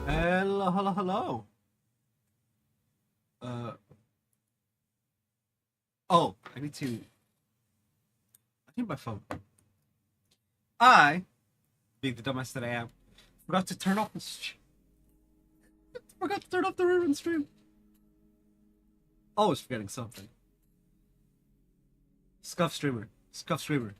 Hello, hello, hello. Oh, I need my phone. I, being the dumbass that I am, forgot to turn off the forgot to turn off the ribbon stream. Always forgetting something. Scuff streamer. Scuff streamer.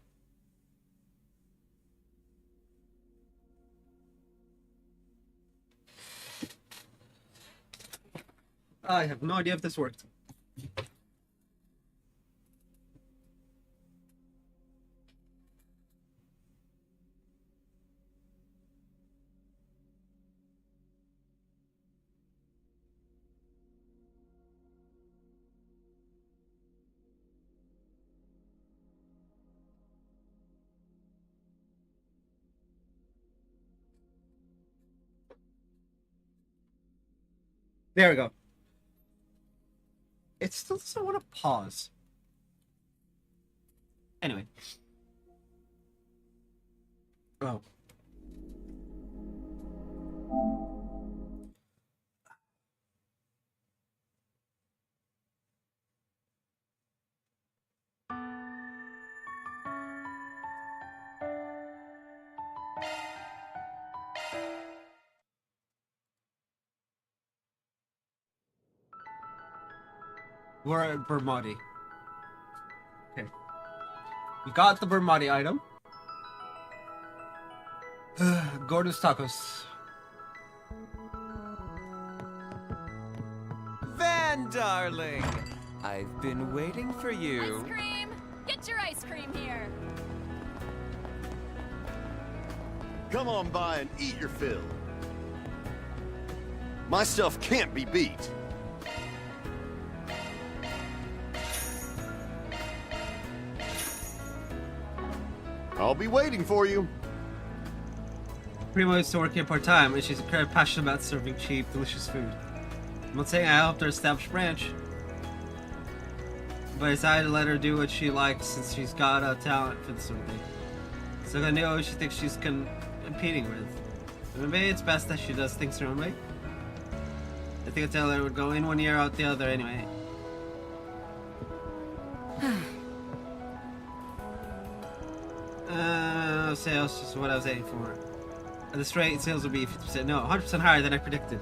I have no idea if this worked. There we go. It still doesn't want to pause. Anyway. Oh. We're at Bermati. Okay. We got the Bermati item. Gordon's Tacos. Van, darling! I've been waiting for you. Ice cream! Get your ice cream here! Come on by and eat your fill. My stuff can't be beat. I'll be waiting for you. Primo used to work here part-time, and she's very passionate about serving cheap, delicious food. I'm not saying I helped her establish a branch, but I decided to let her do what she likes since she's got a talent for this sort of thing. So I know who she thinks she's competing with. Maybe it's best that she does things her own way. I think I tell her it would go in one ear, out the other anyway. Sales just what I was aiming for. At the straight, sales will be 50%. No, 100% higher than I predicted.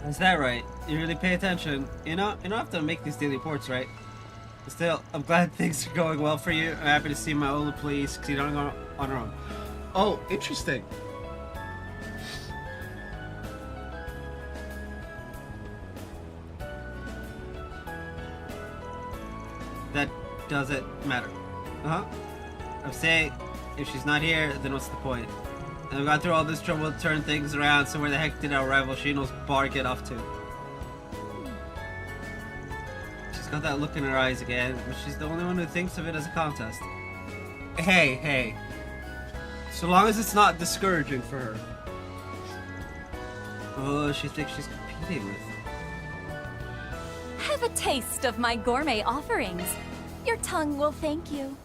Is that right? You really pay attention. You don't have to make these daily reports, right? Still, I'm glad things are going well for you. I'm happy to see my old employees succeed on her own. Oh, interesting. That doesn't matter. I'm saying, if she's not here, then what's the point? And we got through all this trouble to turn things around, so where the heck did our rival Shino's bar get off to? She's got that look in her eyes again, but she's the only one who thinks of it as a contest. Hey. So long as it's not discouraging for her. Oh, she thinks she's competing with. Have a taste of my gourmet offerings. Your tongue will thank you.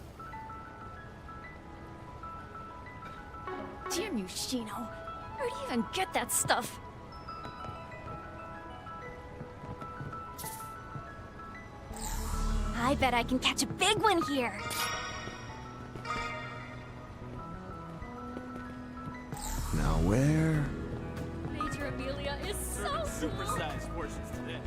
Damn you, Shino. Where'd you even get that stuff? I bet I can catch a big one here. Now where? Major Amelia is so Supersized portions today.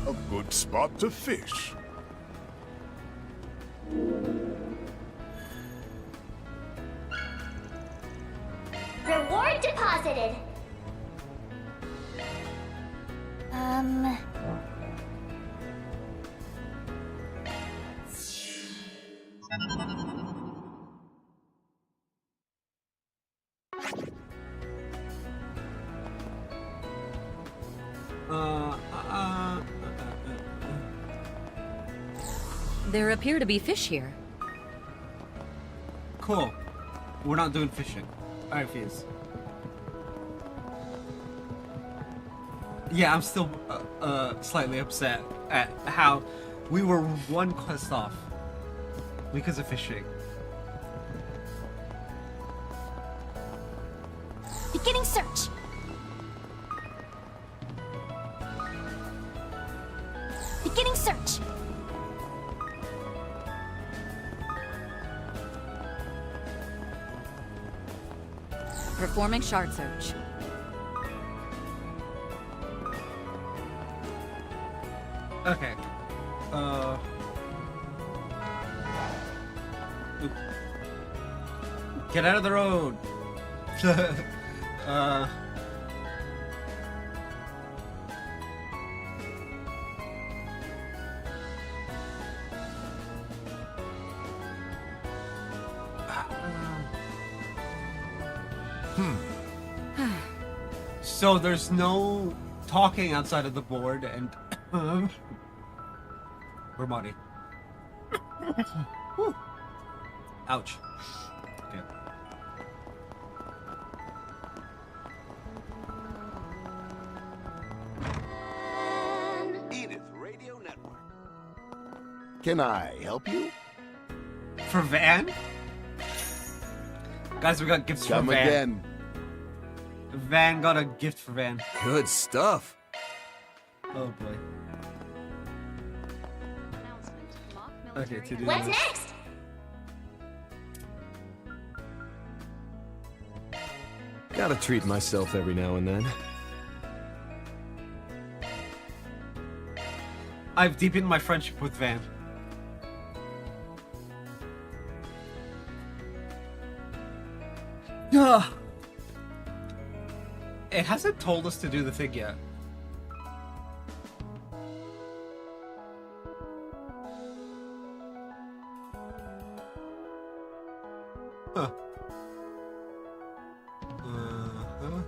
A good spot to fish. Reward deposited. There appear to be fish here. Cool. We're not doing fishing. I refuse. Yeah, I'm still slightly upset at how we were one quest off because of fishing. Beginning search. Beginning search. Performing shard search. Okay. Oop. Get out of the road. uh. So there's no talking outside of the board, and we're money. Whew. Ouch. Okay. Edith Radio Network. Can I help you? For Van? Guys, we got gifts Come for Van. again. Van got a gift for Van. Good stuff. Oh boy. Okay, to do What's this. next? Gotta treat myself every now and then. I've deepened my friendship with Van. Ugh. It hasn't told us to do the thing yet. Huh. Uh-huh.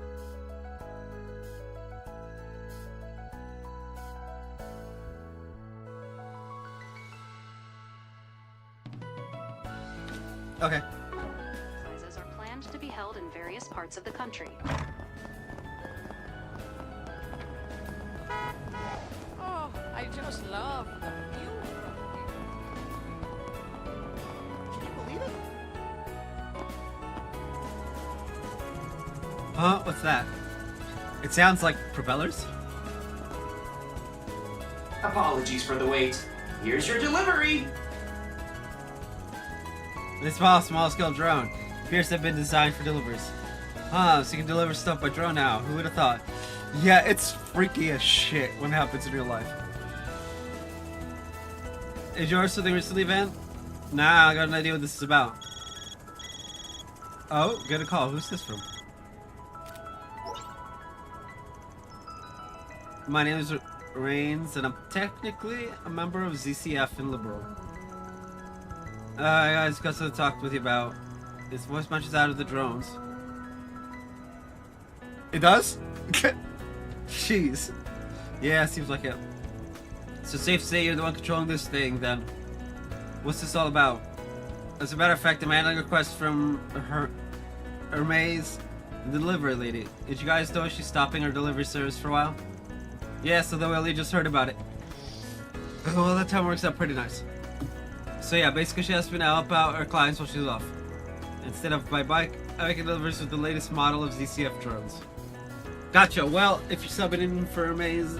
Okay. Exercises are planned to be held in various parts of the country. Oh, I just love the view from here. Can you believe it? Huh? What's that? It sounds like propellers. Apologies for the wait. Here's your delivery. This small-scale drone appears to have been designed for deliveries. Huh, so you can deliver stuff by drone now. Who would have thought? Yeah, it's freaky as shit when it happens in real life. Is yours something recently, Van? Nah, I got an idea what this is about. Oh, get a call. Who's this from? My name is Rains, and I'm technically a member of ZCF in Liberal. I guys got something to talk with you about. This voice matches out of the drones. It does? Jeez. Yeah, seems like it. So safe to say you're the one controlling this thing, then. What's this all about? As a matter of fact, I'm handling a request from Hermes, the delivery lady. Did you guys know she's stopping her delivery service for a while? Yeah, so we only just heard about it. Well, that time works out pretty nice. So yeah, basically she asked me to help out her clients while she's off. Instead of by bike, I make deliveries with the latest model of ZCF drones. Gotcha. Well, if you're subbing in for Hermes,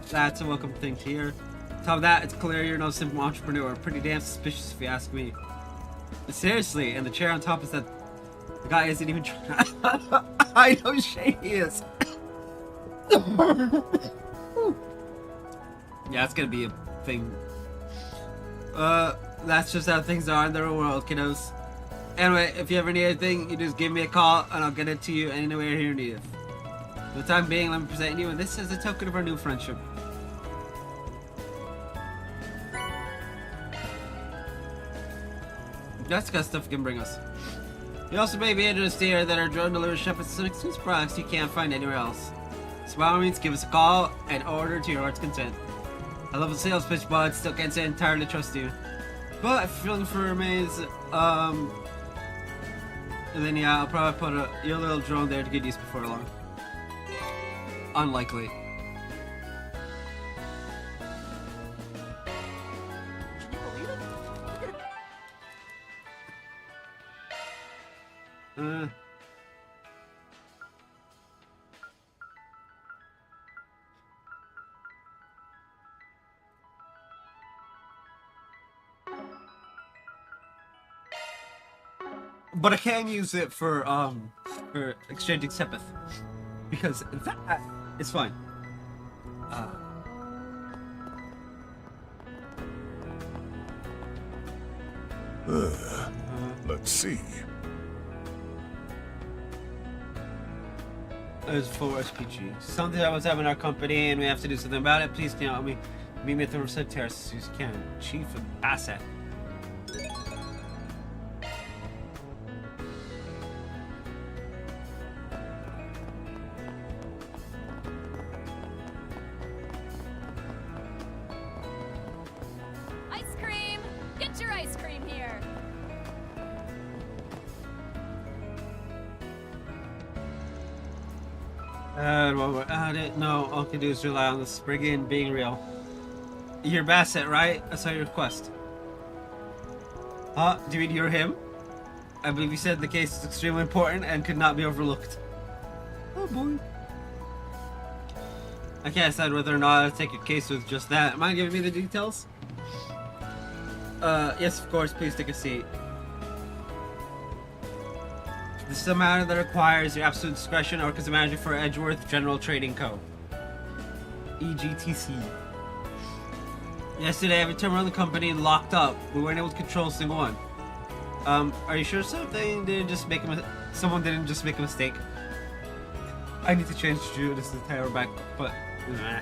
that's a welcome thing to hear. On top of that, it's clear you're no simple entrepreneur. Pretty damn suspicious if you ask me. But seriously, and the chair on top is that the guy isn't even trying. I know shady he is. Yeah, it's gonna be a thing. That's just how things are in the real world, kiddos. Anyway, if you ever need anything, you just give me a call and I'll get it to you anywhere here in Edith. For the time being, let me present you, and this is a token of our new friendship. That's the kind of stuff you can bring us. You also may be interested to hear that our drone delivery shop has some exclusive products you can't find anywhere else. So by all means, give us a call and order to your heart's content. I love the sales pitch, but still can't say I entirely trust you. But if you're looking for a maze, and then yeah, I'll probably put your little drone there to get used before long. Unlikely. Can you believe it? But I can use it for exchanging sepith. Because that is fine. Let's see. There's 4 SPG. Something that was happening in our company and we have to do something about it. Please can you help me? Meet me at the Reset Terrace as soon as you can. Chief of Asset. Ice cream! Get your ice cream here! Well, we're at it. No, all I can do is rely on the Spriggan being real. You're Bassett, right? I saw your request. Huh? Do you mean you're him? I believe you said the case is extremely important and could not be overlooked. Oh boy. I can't decide whether or not to take a case with just that. Mind giving me the details? Yes, of course. Please take a seat. This is a matter that requires your absolute discretion or as a manager for Edgeworth General Trading Co. EGTC. Yesterday, every terminal in the company locked up. We weren't able to control a single one. Are you sure someone didn't just make a mistake? I need to change this entire back, but nah.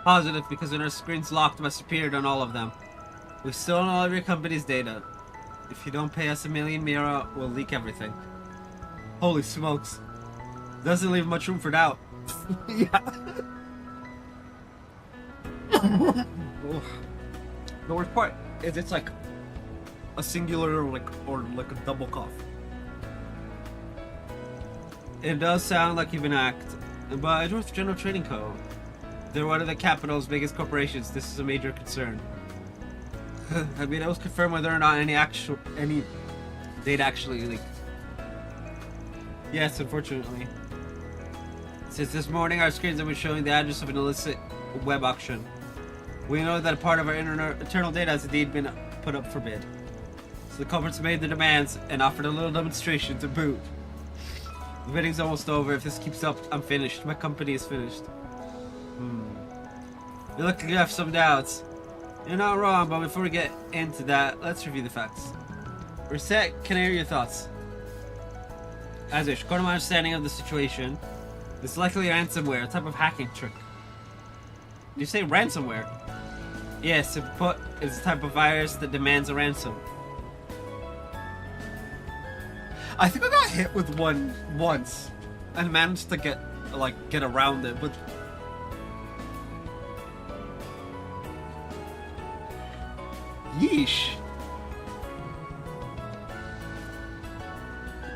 Positive, because when our screen's locked, it must have appeared on all of them. We've stolen all of your company's data. If you don't pay us 1 million Mira, we'll leak everything. Holy smokes. Doesn't leave much room for doubt. Yeah. The worst part is it's like a singular or a double cough. It does sound like you've been hacked, but Edgeworth General Trading Co. They're one of the capital's biggest corporations. This is a major concern. I mean, I was confirmed whether or not any data actually leaked. Yes, unfortunately. Since this morning, our screens have been showing the address of an illicit web auction. We know that a part of our internal data has indeed been put up for bid. So the culprits made the demands and offered a little demonstration to boot. The bidding's almost over. If this keeps up, I'm finished. My company is finished. You look like you have some doubts. You're not wrong, but before we get into that, let's review the facts. Reset, can I hear your thoughts? As is, according to my understanding of the situation, this is likely ransomware, a type of hacking trick. Did you say ransomware? Yes, simply put, it's a type of virus that demands a ransom. I think I got hit with one once and managed to get around it, but yeesh.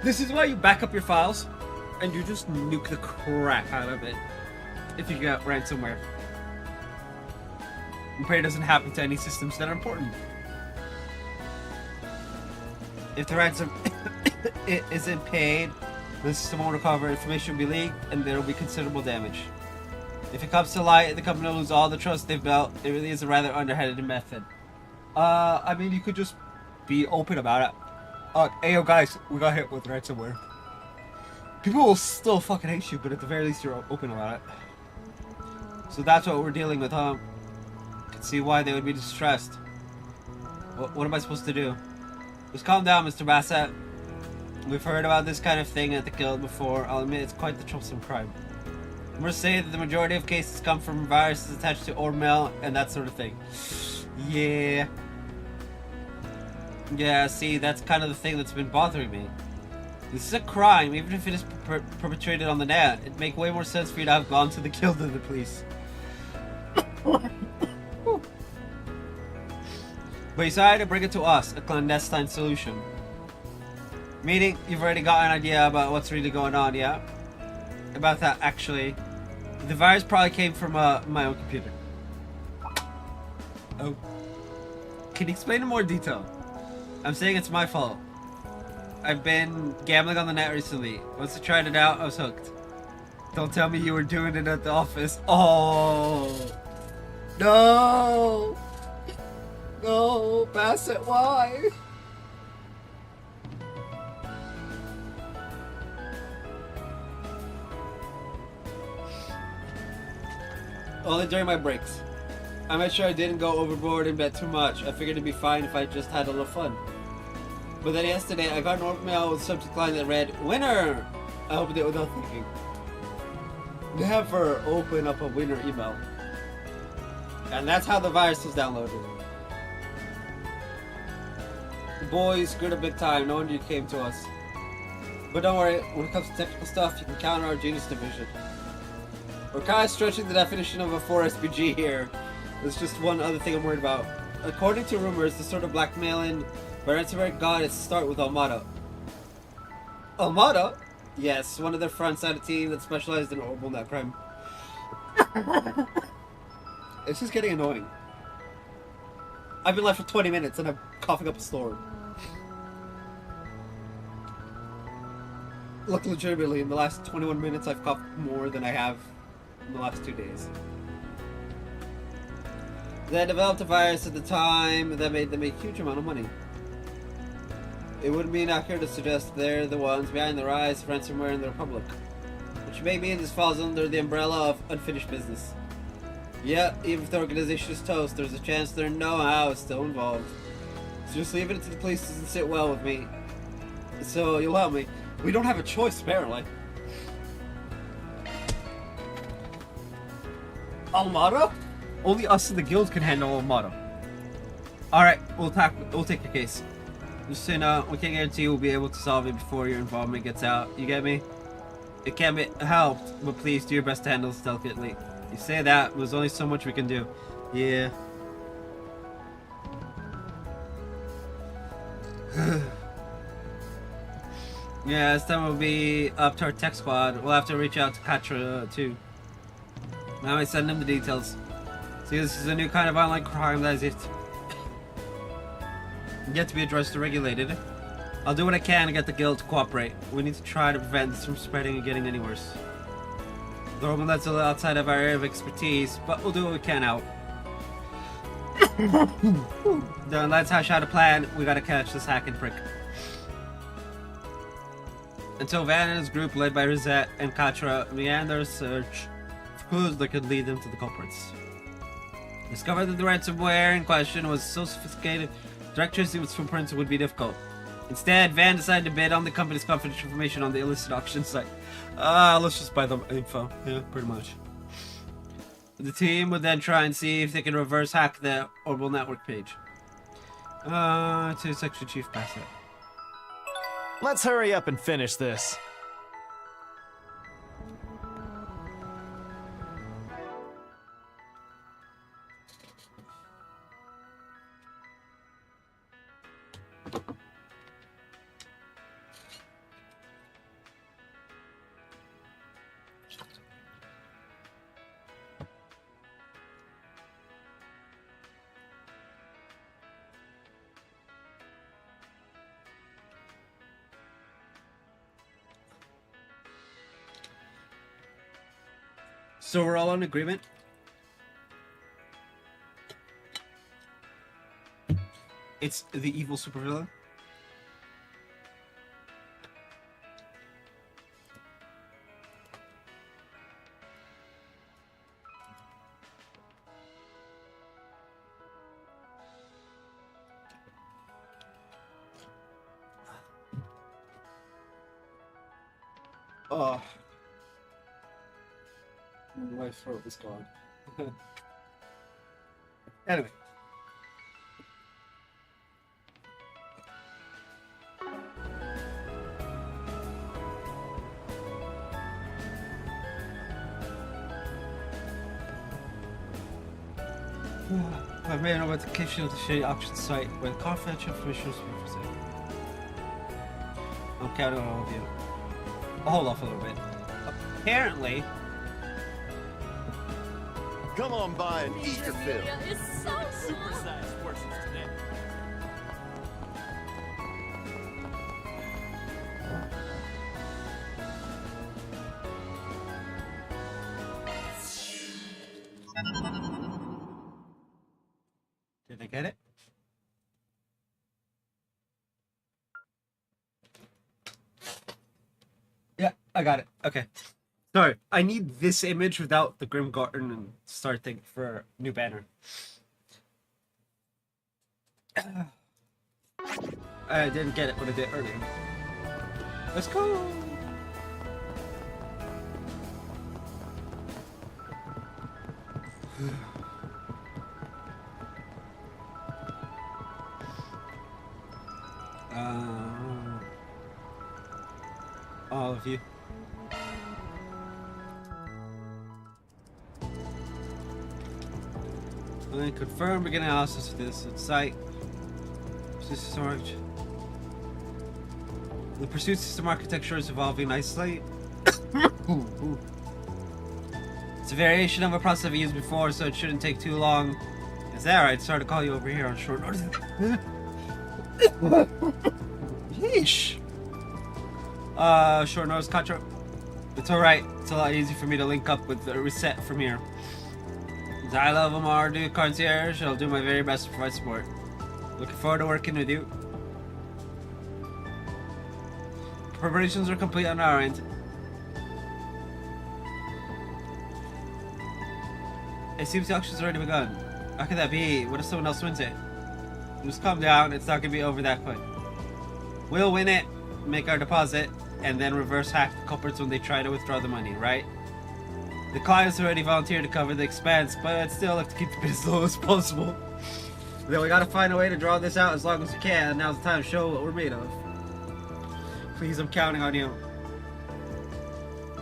This is why you back up your files and you just nuke the crap out of it if you get ransomware. And pray it doesn't happen to any systems that are important. If the ransom it isn't paid, the system won't recover, information will be leaked, and there will be considerable damage. If it comes to light, the company will lose all the trust they've built. It really is a rather underhanded method. I mean, you could just be open about it. Hey, yo, guys, we got hit with ransomware. People will still fucking hate you, but at the very least, you're open about it. So that's what we're dealing with, huh? Can see why they would be distressed. What am I supposed to do? Just calm down, Mr. Bassett. We've heard about this kind of thing at the guild before. I'll admit it's quite the troublesome crime. I must say that the majority of cases come from viruses attached to mail and that sort of thing. Yeah. Yeah, see, that's kind of the thing that's been bothering me. This is a crime, even if it is perpetrated on the net. It'd make way more sense for you to have gone to the guild than the police. But you decided to bring it to us, a clandestine solution. Meaning, you've already got an idea about what's really going on, yeah? About that, actually. The virus probably came from my own computer. Oh. Can you explain in more detail? I'm saying it's my fault. I've been gambling on the net recently. Once I tried it out, I was hooked. Don't tell me you were doing it at the office. Oh. No. No, Bassett, why? Only during my breaks. I made sure I didn't go overboard and bet too much. I figured it'd be fine if I just had a little fun. But then yesterday, I got an orc mail with a subject line that read, "Winner!" I opened it without thinking. Never open up a winner email. And that's how the virus was downloaded. Boys, screwed up big time. No wonder you came to us. But don't worry, when it comes to technical stuff, you can count on our genius division. We're kind of stretching the definition of a 4 SPG here. There's just one other thing I'm worried about. According to rumors, the sort of blackmailing by ransomware got its start with Almada. Almada? Yes, one of their fronts had a team that specialized in horrible net crime. It's just getting annoying. I've been live for 20 minutes and I'm coughing up a storm. Look, legitimately, in the last 21 minutes I've coughed more than I have in the last 2 days. They developed a virus at the time that made them a huge amount of money. It wouldn't be inaccurate to suggest they're the ones behind the rise of ransomware in the Republic. Which may mean this falls under the umbrella of unfinished business. Yeah, even if the organization is toast, there's a chance their know-how is still involved. So just leaving it to the police doesn't sit well with me. So you'll help me. We don't have a choice, apparently. Almada? Only us in the guild can handle Almada. Alright, we'll take your case. Just so you know, we can't guarantee we'll be able to solve it before your involvement gets out. You get me? It can be helped, but please do your best to handle this delicately. You say that, but there's only so much we can do. Yeah. Yeah, this time we'll be up to our tech squad. We'll have to reach out to Katra too. Now I send them the details. See, this is a new kind of online crime that is yet to be addressed or regulated. I'll do what I can to get the guild to cooperate. We need to try to prevent this from spreading and getting any worse. Though that's a little outside of our area of expertise, but we'll do what we can out. Then let's hash out a plan. We gotta catch this hacking prick. Until Van and his group, led by Rosette and Katra, began their search for clues that could lead them to the culprits. Discovered that the ransomware in question was so sophisticated, direct tracing its footprints would be difficult. Instead, Van decided to bid on the company's confidential information on the illicit auction site. Let's just buy the info. Yeah, pretty much. The team would then try and see if they can reverse hack the Orbital Network page. To Section Chief Bassett. Let's hurry up and finish this. So we're all in agreement? It's the evil supervillain? Oh. My throat is gone. Anyway. I've made an identification of the shady auction site where the confidential information is being for sale. I'm counting on all of you. I'll hold off a little bit. Apparently, Come on by and eat your fill. Zemuria is so Supersized portions today. Did I get it? Yeah, I got it. Okay. Sorry, I need this image without the Grim Garden and start thinking for a new banner. I didn't get it when I did earlier. Let's go! All of you. I confirm beginning analysis of this site. Storage. The pursuit system architecture is evolving nicely. It's a variation of a process I've used before, so it shouldn't take too long. Is that right? Sorry to call you over here on short notice. Yeesh. Short notice contra. It's alright. It's a lot easier for me to link up with the reset from here. I love Amar, do concierge. I'll do my very best to provide support. Looking forward to working with you. Preparations are complete on our end. It seems the auction's already begun. How could that be? What if someone else wins it? Just calm down, it's not gonna be over that quick. We'll win it, make our deposit, and then reverse hack the culprits when they try to withdraw the money, right? The clients already volunteered to cover the expense, but I'd still like to keep the bid as low as possible. Then we gotta find a way to draw this out as long as we can. Now's the time to show what we're made of. Please, I'm counting on you.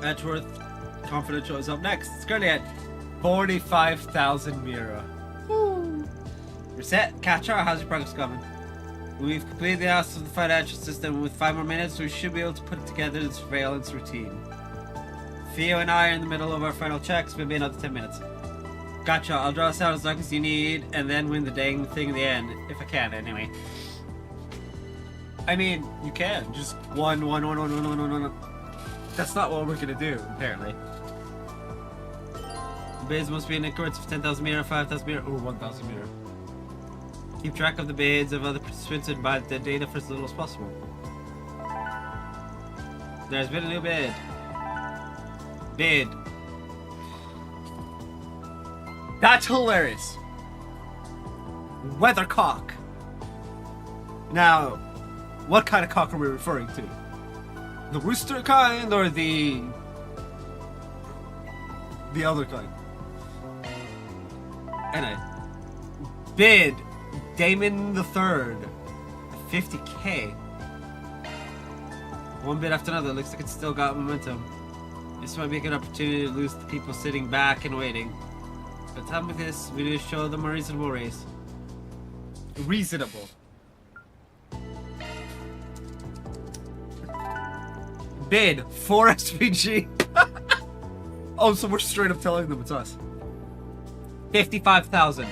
Edgeworth Confidential is up next. It's currently at 45,000 Mira. Reset, catch our how's your progress coming? We've completed the analysis of the financial system. With 5 more minutes, we should be able to put together the surveillance routine. Theo and I are in the middle of our final checks, maybe another 10 minutes. Gotcha, I'll draw this out as long as you need, and then win the dang thing in the end, if I can, anyway. I mean, you can, just one. That's not what we're gonna do, apparently. The bids must be in increments of 10,000 Mira, 5,000 Mira, or 1,000 Mira. Keep track of the bids of other participants and buy the data for as little as possible. There's been a new bid. Bid. That's hilarious. Weathercock. Now, what kind of cock are we referring to? The rooster kind or the other kind? Anyway. Bid. Damon the Third. 50k. One bid after another. Looks like it's still got momentum. This might be a good opportunity to lose the people sitting back and waiting. By the time of this, we need to show them a reasonable race. Reasonable. Bid 4 SVG. Oh, so we're straight up telling them it's us. 55,000.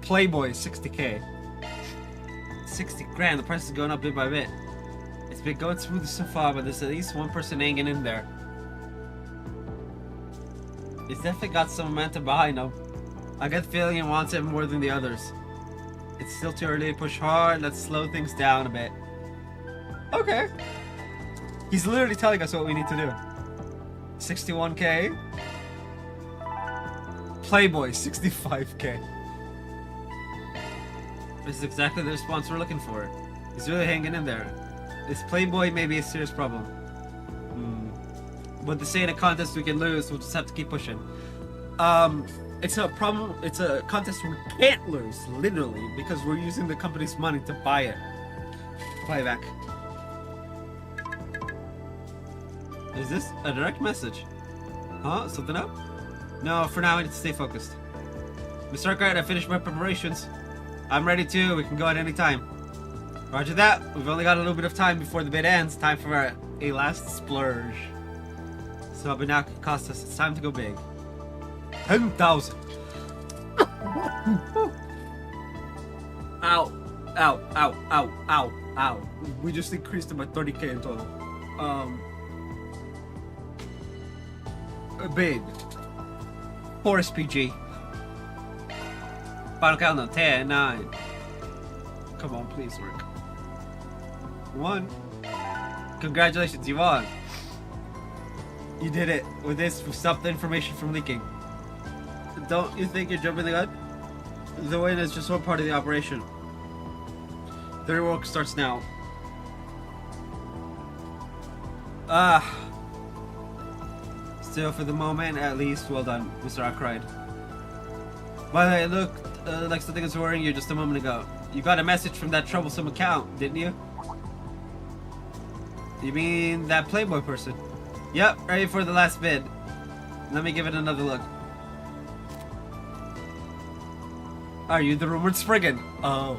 Playboy 60k. 60 grand. The price is going up bit by bit. It's been going smooth so far, but there's at least one person hanging in there. It's definitely got some momentum behind him. I get the feeling he wants it more than the others. It's still too early to push hard. Let's slow things down a bit. Okay. He's literally telling us what we need to do. 61k. Playboy 65k. This is exactly the response we're looking for. He's really hanging in there. This Playboy may be a serious problem. But this ain't a contest we can lose, we'll just have to keep pushing. It's a problem, it's a contest we can't lose, literally, because we're using the company's money to buy it. Buy it back. Is this a direct message? Huh? Something up? No, for now I need to stay focused. Mr. Arkwright, I finished my preparations. I'm ready too, we can go at any time. Roger that, we've only got a little bit of time before the bid ends. Time for a last splurge. So but now it could cost us, it's time to go big. 10,000. Ow. Ow. Ow. Ow. Ow. Ow. We just increased it by 30k in total. Big. 4 SPG. Final countdown. 10, 9. Come on, please work. 1. Congratulations, you won. You did it. With this, we stopped the information from leaking. Don't you think you're jumping the gun? The win is just one part of the operation. The real work starts now. Still, for the moment, at least, well done, Mr. Ackroyd. By the way, it looked like something was worrying you just a moment ago. You got a message from that troublesome account, didn't you? You mean that Playboy person? Yep, ready for the last bid. Let me give it another look. Are you the rumored Spriggan? Oh.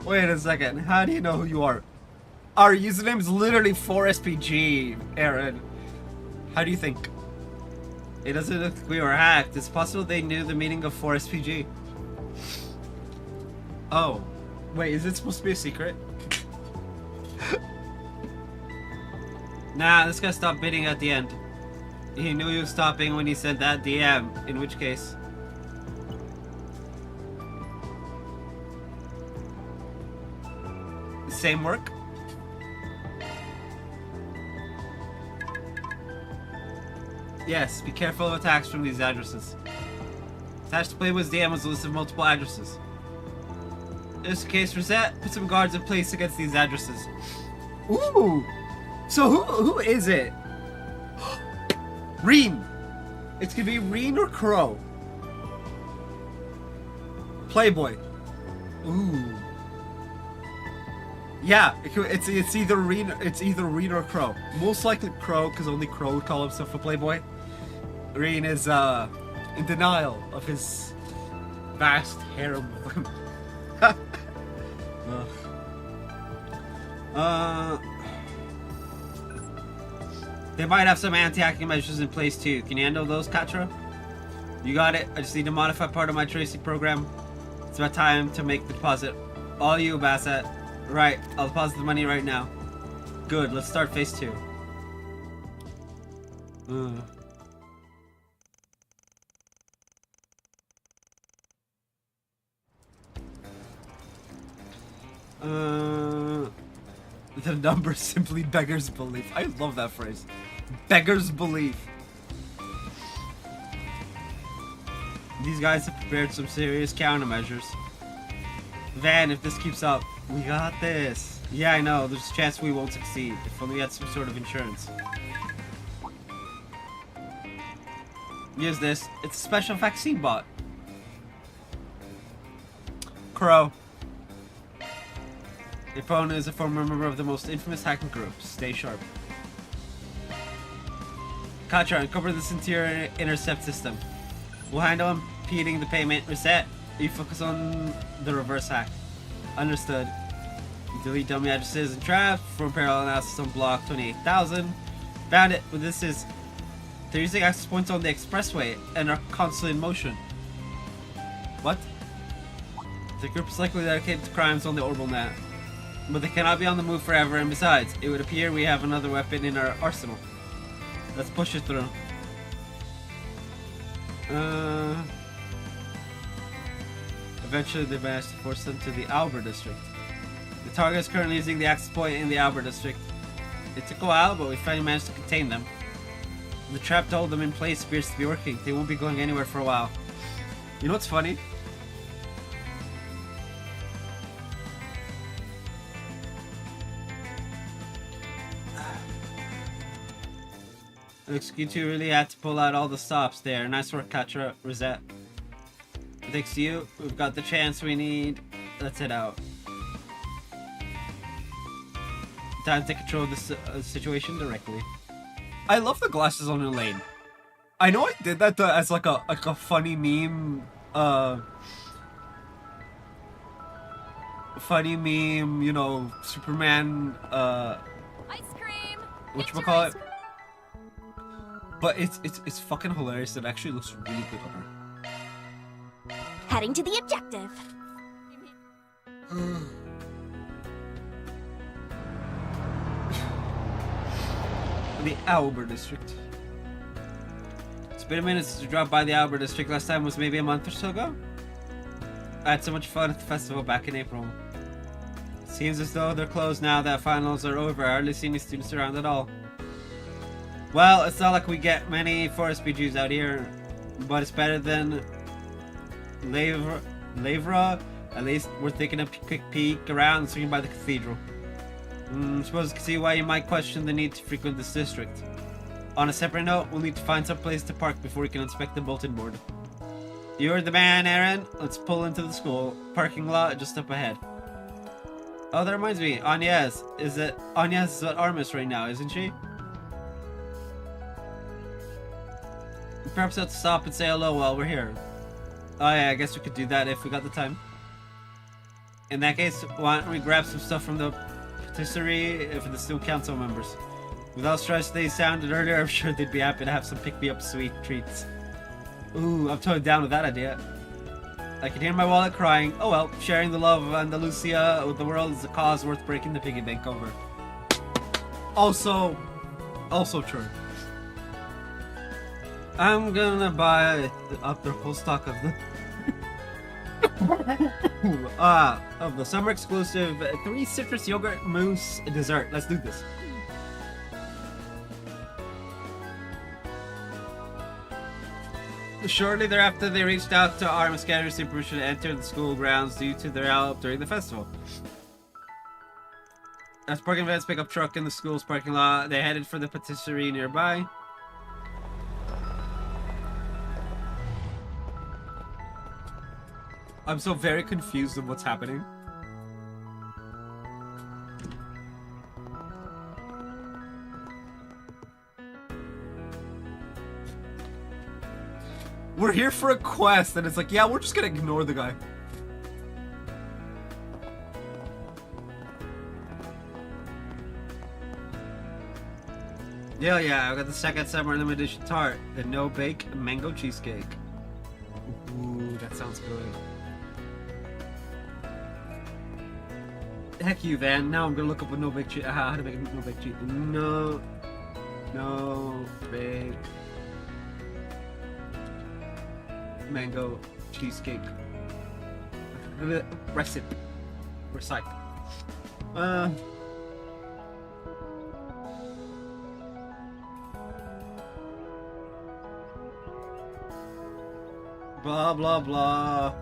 Wait a second, how do you know who you are? Our username is literally 4SPG, Aaron. How do you think? It doesn't look like we were hacked. It's possible they knew the meaning of 4SPG. Oh. Wait, is it supposed to be a secret? Nah, this guy stopped bidding at the end. He knew he was stopping when he sent that DM, in which case... Same work? Yes, be careful of attacks from these addresses. Attached to Playboy's DM was a list of multiple addresses. Just in case, reset, put some guards in place against these addresses. Ooh! So who is it? Reen! It's gonna be Reen or Crow. Playboy. Ooh. Yeah, it's either Reen or Crow. Most likely Crow, because only Crow would call himself a Playboy. Reen is in denial of his vast harem of them. They might have some anti-hacking measures in place too. Can you handle those, Katra? You got it. I just need to modify part of my tracing program. It's about time to make the deposit. All you, Bassett. Right, I'll deposit the money right now. Good, let's start phase 2. The number simply beggars belief. I love that phrase. Beggars belief. These guys have prepared some serious countermeasures. Van, if this keeps up, we got this. Yeah, I know. There's a chance we won't succeed. If only we had some sort of insurance. Use this. It's a special vaccine bot. Crow. Your opponent is a former member of the most infamous hacking group. Stay sharp. Katra, uncover this interior intercept system. We'll handle impeding the payment. Reset. You focus on the reverse hack. Understood. You delete dummy addresses and traps. Perform parallel analysis on block 28,000. Found it. What this is. They're using access points on the expressway and are constantly in motion. What? The group is likely dedicated to crimes on the orbital net. But they cannot be on the move forever, and besides, it would appear we have another weapon in our arsenal. Let's push it through. Eventually they managed to force them to the Albert district. The target is currently using the access point in the Albert district. It took a while, but we finally managed to contain them. The trap to hold them in place appears to be working. They won't be going anywhere for a while. You know what's funny? Looks like you really had to pull out all the stops there. Nice work, Katra. Rosette. Thanks to you, we've got the chance we need. Let's head out. Time to take control of this situation directly. I love the glasses on Elaine. I know I did that as like a funny meme. Funny meme, you know, Superman. Ice cream. Whatchamacallit? But it's fucking hilarious. It actually looks really good on her. Heading to the objective. The Albert District. It's been a minute since we dropped by the Albert District. Last time was maybe a month or so ago. I had so much fun at the festival back in April. Seems as though they're closed now that finals are over. I hardly see any students around at all. Well, it's not like we get many forest PGs out here, but it's better than Lavra. At least we're taking a quick peek around and swinging by the cathedral. Suppose you can see why you might question the need to frequent this district. On a separate note, we'll need to find some place to park before we can inspect the bulletin board. You're the man, Aaron. Let's pull into the school parking lot just up ahead. Oh, that reminds me. Anya's. Anya's is at Armis right now, isn't she? Perhaps let's stop and say hello while we're here. Oh yeah, I guess we could do that if we got the time. In that case, why don't we grab some stuff from the patisserie for the student council members? With how stressed they sounded earlier, I'm sure they'd be happy to have some pick-me-up sweet treats. Ooh, I'm totally down with that idea. I can hear my wallet crying. Oh well, sharing the love of Andalusia with the world is a cause worth breaking the piggy bank over. Also true. I'm gonna buy up their whole stock of the summer exclusive 3 citrus yogurt mousse dessert. Let's do this. Shortly thereafter, they reached out to Armis to see permission to enter the school grounds due to their help during the festival. As parking vans pick up truck in the school's parking lot, they headed for the patisserie nearby. I'm so very confused of what's happening. We're here for a quest, and it's like, yeah, we're just gonna ignore the guy. Yeah, I got the second summer limited edition tart, the no-bake mango cheesecake. Ooh, that sounds good. Heck you, Van. Now I'm gonna look up a no-bake cheese. How to make a no-bake cheese. No-bake mango cheesecake recipe. Recite. Blah blah blah.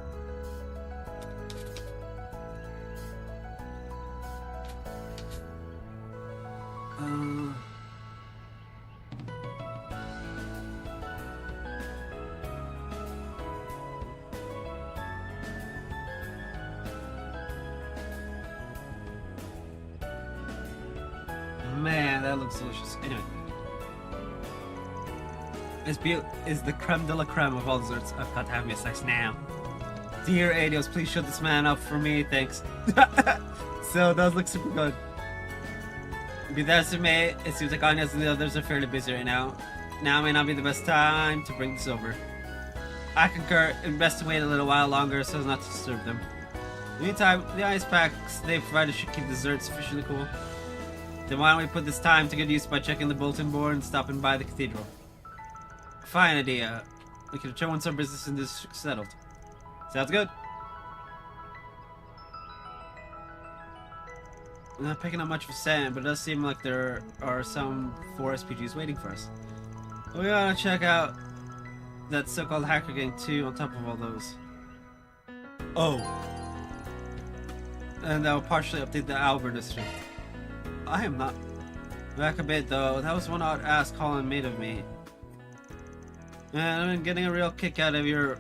Man, that looks delicious. Anyway. Is the creme de la creme of all desserts. I've got to have me a sex now. Dear Adios, please shut this man up for me, thanks. So, those look super good. Be that as it may, it seems like Anya's and the others are fairly busy right now. Now may not be the best time to bring this over. I concur, it'd be best to wait a little while longer so as not to disturb them. In the meantime, the ice packs they provided should keep the dessert sufficiently cool. Then why don't we put this time to good use by checking the bulletin board and stopping by the cathedral? Fine idea. We can return once our business in this is settled. Sounds good. I'm not picking up much of a scent, but it does seem like there are some 4 SPGs waiting for us. We gotta check out that so-called hacker gang too, on top of all those. Oh. And that will partially update the Albert district. I am not. Back a bit though, that was one odd ass Colin made of me. And I've been getting a real kick out of your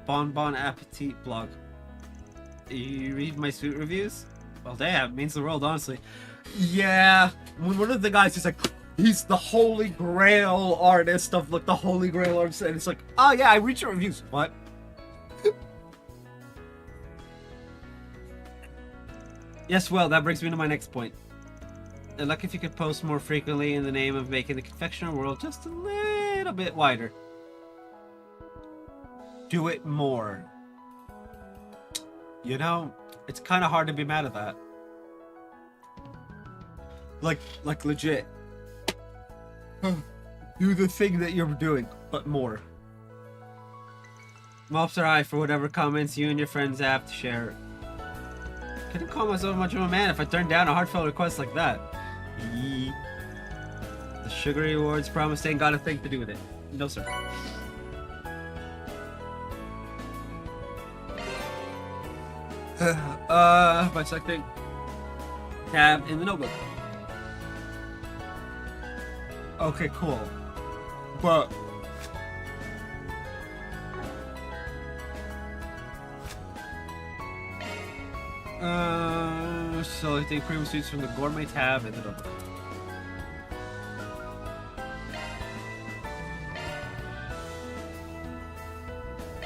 Bon Appetit blog. You read my sweet reviews? Well, damn, it means the world, honestly. Yeah, when one of the guys is like, he's the holy grail artist of like the holy grail artist, and it's like, oh yeah, I read your reviews. What? Yes, well, that brings me to my next point. I'd like if you could post more frequently in the name of making the confectioner world just a little bit wider. Do it more. You know, it's kind of hard to be mad at that. Like legit. Do the thing that you're doing, but more. Mops are high for whatever comments you and your friends have to share. Couldn't call myself much of a man if I turned down a heartfelt request like that. Yee. The sugary rewards promised ain't got a thing to do with it. No, sir. By selecting tab in the notebook. Okay, cool. But selecting cream sweets from the gourmet tab in the notebook.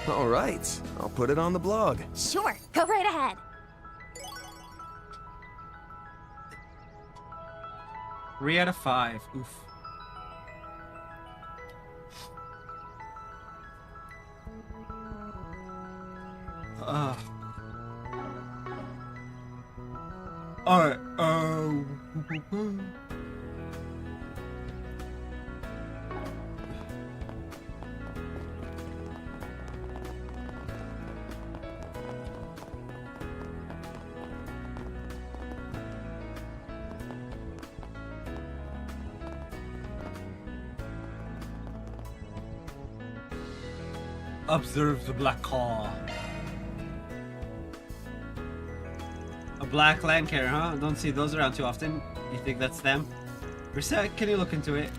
All right, I'll put it on the blog. Sure, go right ahead. 3 out of 5. Oof. Alright, observe the black car. A black land carrier, huh? Don't see those around too often. You think that's them? Reset, can you look into it?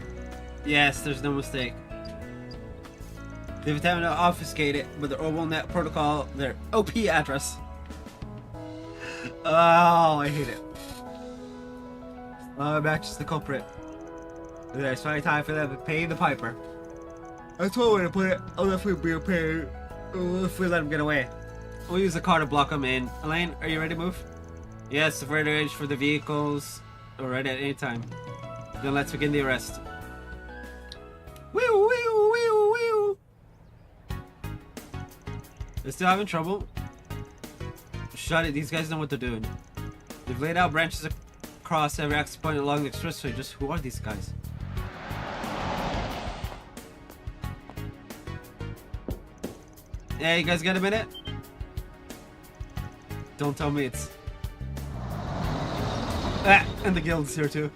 Yes, there's no mistake. They've attempted to obfuscate it with their orbital net protocol, their OP address. Oh, I hate it. Matches the culprit. There's finally time for them to pay the piper. That's one way to put it. I'll definitely be a pain if we let him get away. We'll use the car to block him in. Elaine, are you ready to move? Yes, the further edge for the vehicles are ready at any time. Then let's begin the arrest. Wee wee wee wee. They're still having trouble? Shut it, these guys know what they're doing. They've laid out branches across every access point along the expressway. Just who are these guys? Yeah, you guys got a minute? Don't tell me it's... Ah, and the guild's here too.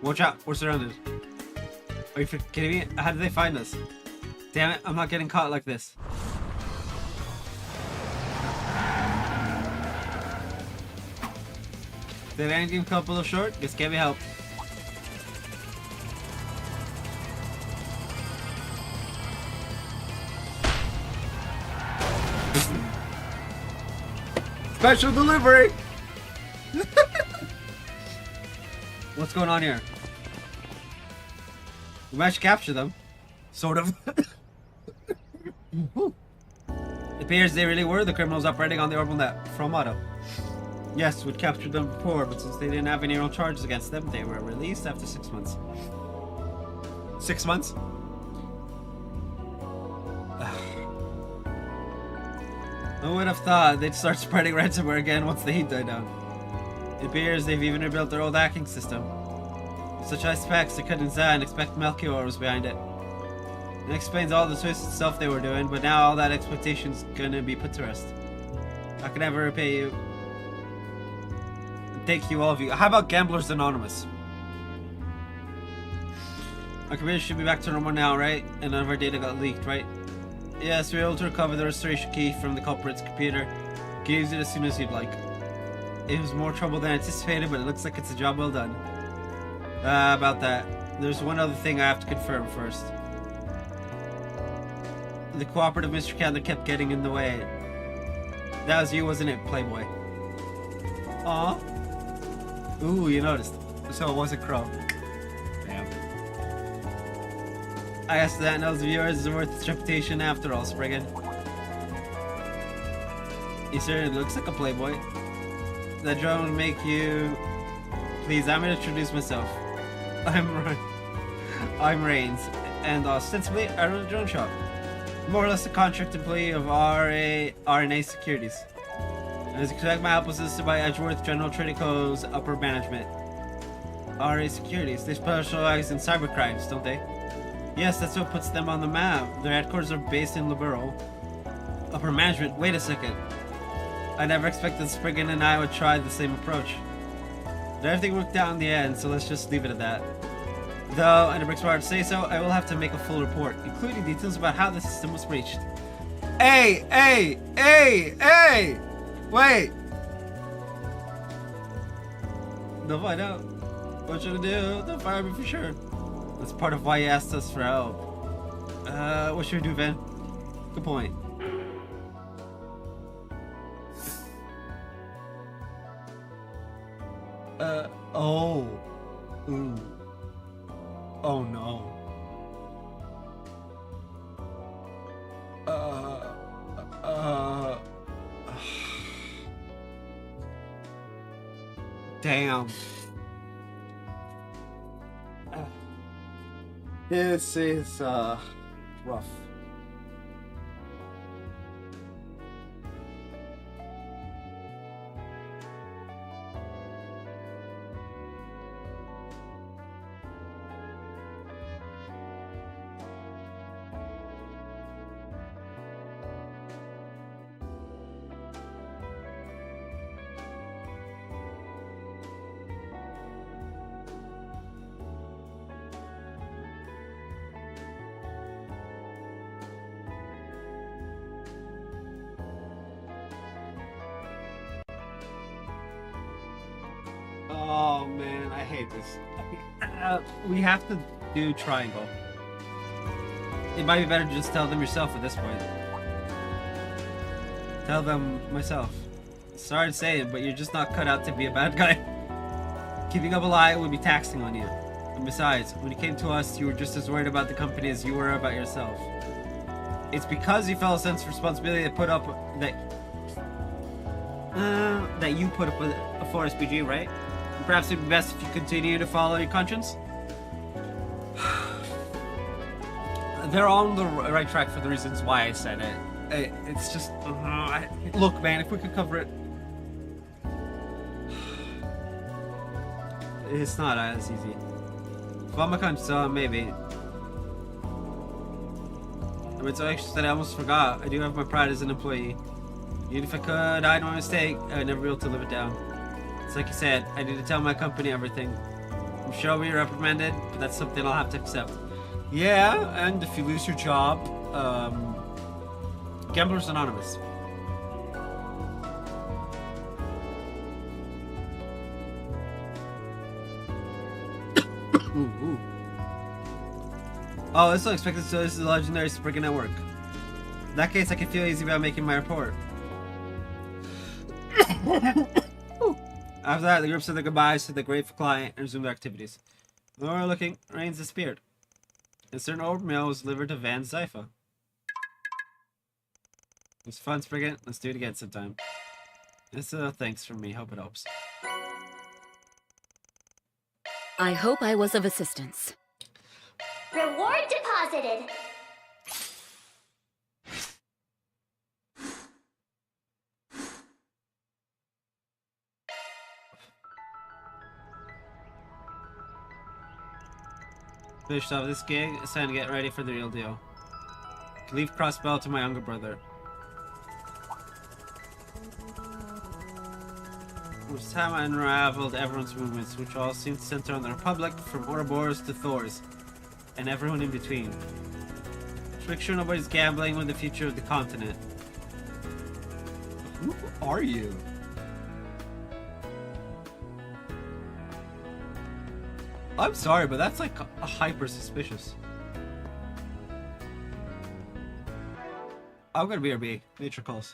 Watch out, we're surrounded. Are you kidding me? How did they find us? Damn it, I'm not getting caught like this. Did anything come up a little short? Guess can't be helped. Special delivery! What's going on here? We managed to capture them. Sort of. It appears they really were the criminals operating on the orbital net from Otto. Yes, we'd captured them before, but since they didn't have any real charges against them, they were released after 6 months. 6 months? I would have thought they'd start spreading ransomware again once the heat died down. It appears they've even rebuilt their old hacking system. With such high specs, they couldn't and expect Melchior was behind it. It explains all the twisted stuff they were doing, but now all that expectation's gonna be put to rest. I can never repay you. Thank you, all of you. How about Gamblers Anonymous? Our computer should be back to normal now, right? And none of our data got leaked, right? Yes, we were able to recover the restoration key from the culprit's computer. You can use it as soon as you'd like. It was more trouble than anticipated, but it looks like it's a job well done. About that. There's one other thing I have to confirm first. The cooperative Mr. Candler kept getting in the way. That was you, wasn't it, Playboy? Aw. Ooh, you noticed. So it wasn't Crow. Damn. I guess that knows viewers is worth its reputation after all, Spriggan. He certainly looks like a playboy. That drone would make you... Please, I'm gonna introduce myself. I'm Rains, and ostensibly I run a drone shop. More or less a contract employee of RNA Securities. As you expect, my help was listed by Edgeworth General Trading Co.'s upper management. RA Securities, they specialize in cybercrimes, don't they? Yes, that's what puts them on the map. Their headquarters are based in Liberal. Upper management, wait a second. I never expected Spriggan and I would try the same approach. But everything worked out in the end, so let's just leave it at that. Though, and it breaks my heart to say so, I will have to make a full report, including details about how the system was breached. Hey! Wait! They'll find out. What should I do? They'll fire me for sure. That's part of why you asked us for help. What should we do, Van? Good point. Oh. Ooh. Oh no. Damn. This is, rough. Oh man, I hate this. We have to do triangle. It might be better to just tell them yourself at this point. Tell them myself. Sorry to say it, but you're just not cut out to be a bad guy. Keeping up a lie would be taxing on you. And besides, when you came to us, you were just as worried about the company as you were about yourself. It's because you felt a sense of responsibility that you put up with a 4SPG, right? And perhaps it'd be best if you continue to follow your conscience? They're on the right track for the reasons why I said it. It's just... look, man, if we could cover it... It's not as easy. Follow my conscience, maybe. I mean, so anxious that I almost forgot. I do have my pride as an employee. Even if I could hide my mistake, I would never be able to live it down. It's like you said, I need to tell my company everything. I'm sure I'll be reprimanded, but that's something I'll have to accept. Yeah, and if you lose your job, Gamblers Anonymous. Ooh. Oh, this is unexpected, so this is a legendary Spriggan network. In that case, I can feel easy about making my report. After that, the group said their goodbyes to the grateful client and resumed their activities. When we were looking, Rains disappeared. A certain old mail was delivered to Van Zypha. It was fun, Spriggan. Let's do it again sometime. This is a thanks from me. Hope it helps. I hope I was of assistance. Reward deposited. Finished off this gig, it's time to get ready for the real deal. Leave Crossbell to my younger brother. It was time I unraveled everyone's movements, which all seemed to center on the Republic, from Ouroboros to Thors, and everyone in between. To make sure nobody's gambling with the future of the continent. Who are you? I'm sorry, but that's like a hyper suspicious. I'm gonna BRB. Nature calls.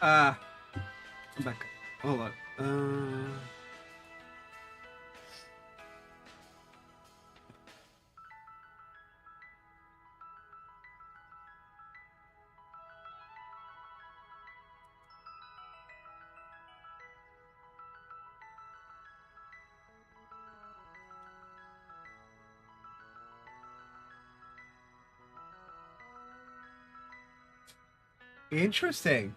I'm back. Hold on. Interesting.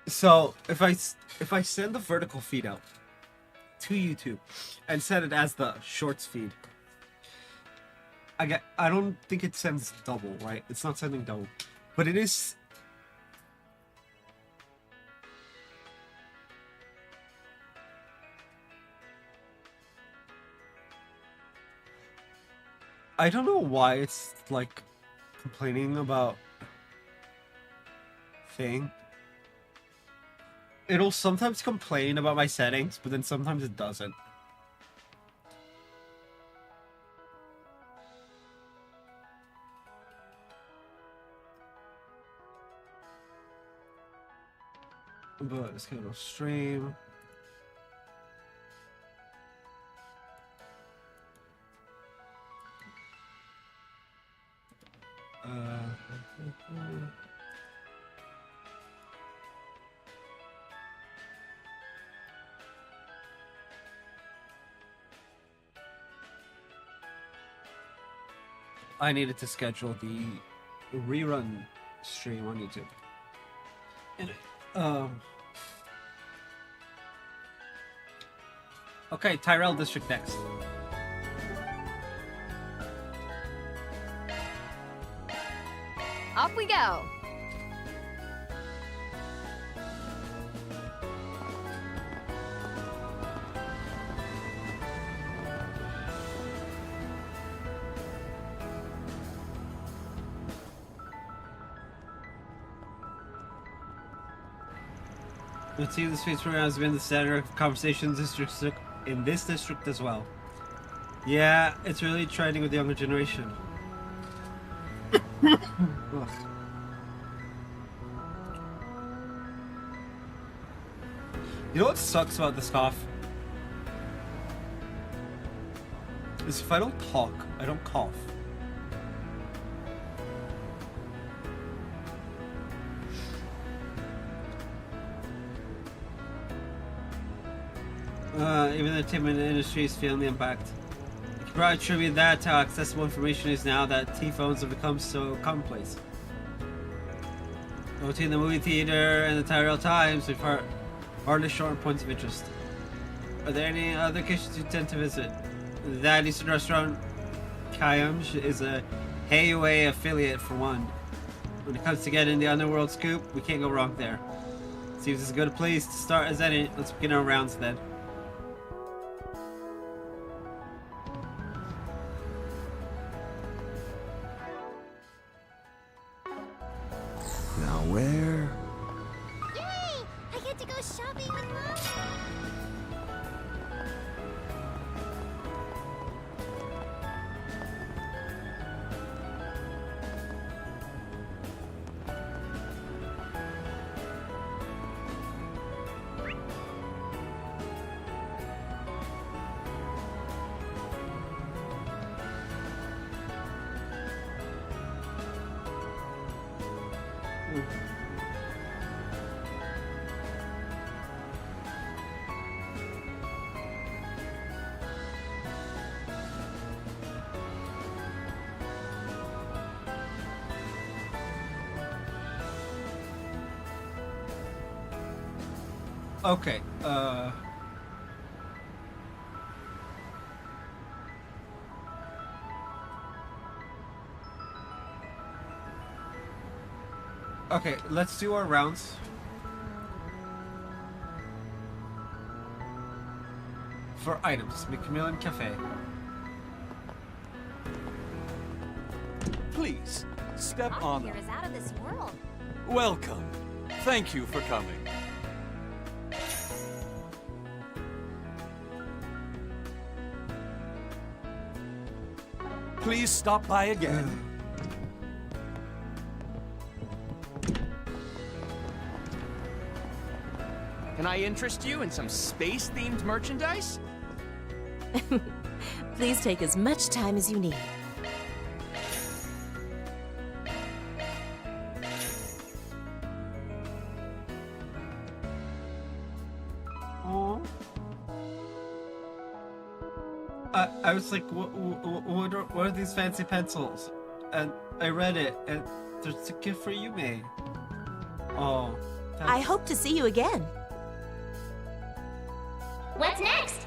So if I send the vertical feed out to YouTube and set it as the shorts feed, I don't think it sends double, right? It's not sending double, but it is. I don't know why it's like complaining about thing. It'll sometimes complain about my settings, but then sometimes it doesn't. But it's gonna go stream. I needed to schedule the rerun stream on YouTube. And, okay, Tyrell District next. Off we go. Let's see, the space program has been the center of conversations in this district as well. Yeah, it's really trending with the younger generation. Ugh. You know what sucks about this cough? Is if I don't talk, I don't cough. Even the entertainment industry is feeling the impact. You can probably attribute that to how accessible information is now that T-phones have become so commonplace. Between the movie theater and the Tyrell Times, we've hardly shortened points of interest. Are there any other locations you tend to visit? That Eastern restaurant, Kayamj, is a Hayway affiliate for one. When it comes to getting the underworld scoop, we can't go wrong there. Seems as good a place to start as any. Let's begin our rounds then. Now where? Yay! I get to go shopping with Mom. Okay, okay, let's do our rounds. For items, Macmillan Cafe. Please, step on Here them. is out of this world. Welcome. Thank you for coming. Please stop by again. Can I interest you in some space-themed merchandise? Please take as much time as you need. I was like, what are these fancy pencils? And I read it, and there's a gift for you, May. Oh. I hope to see you again. What's next?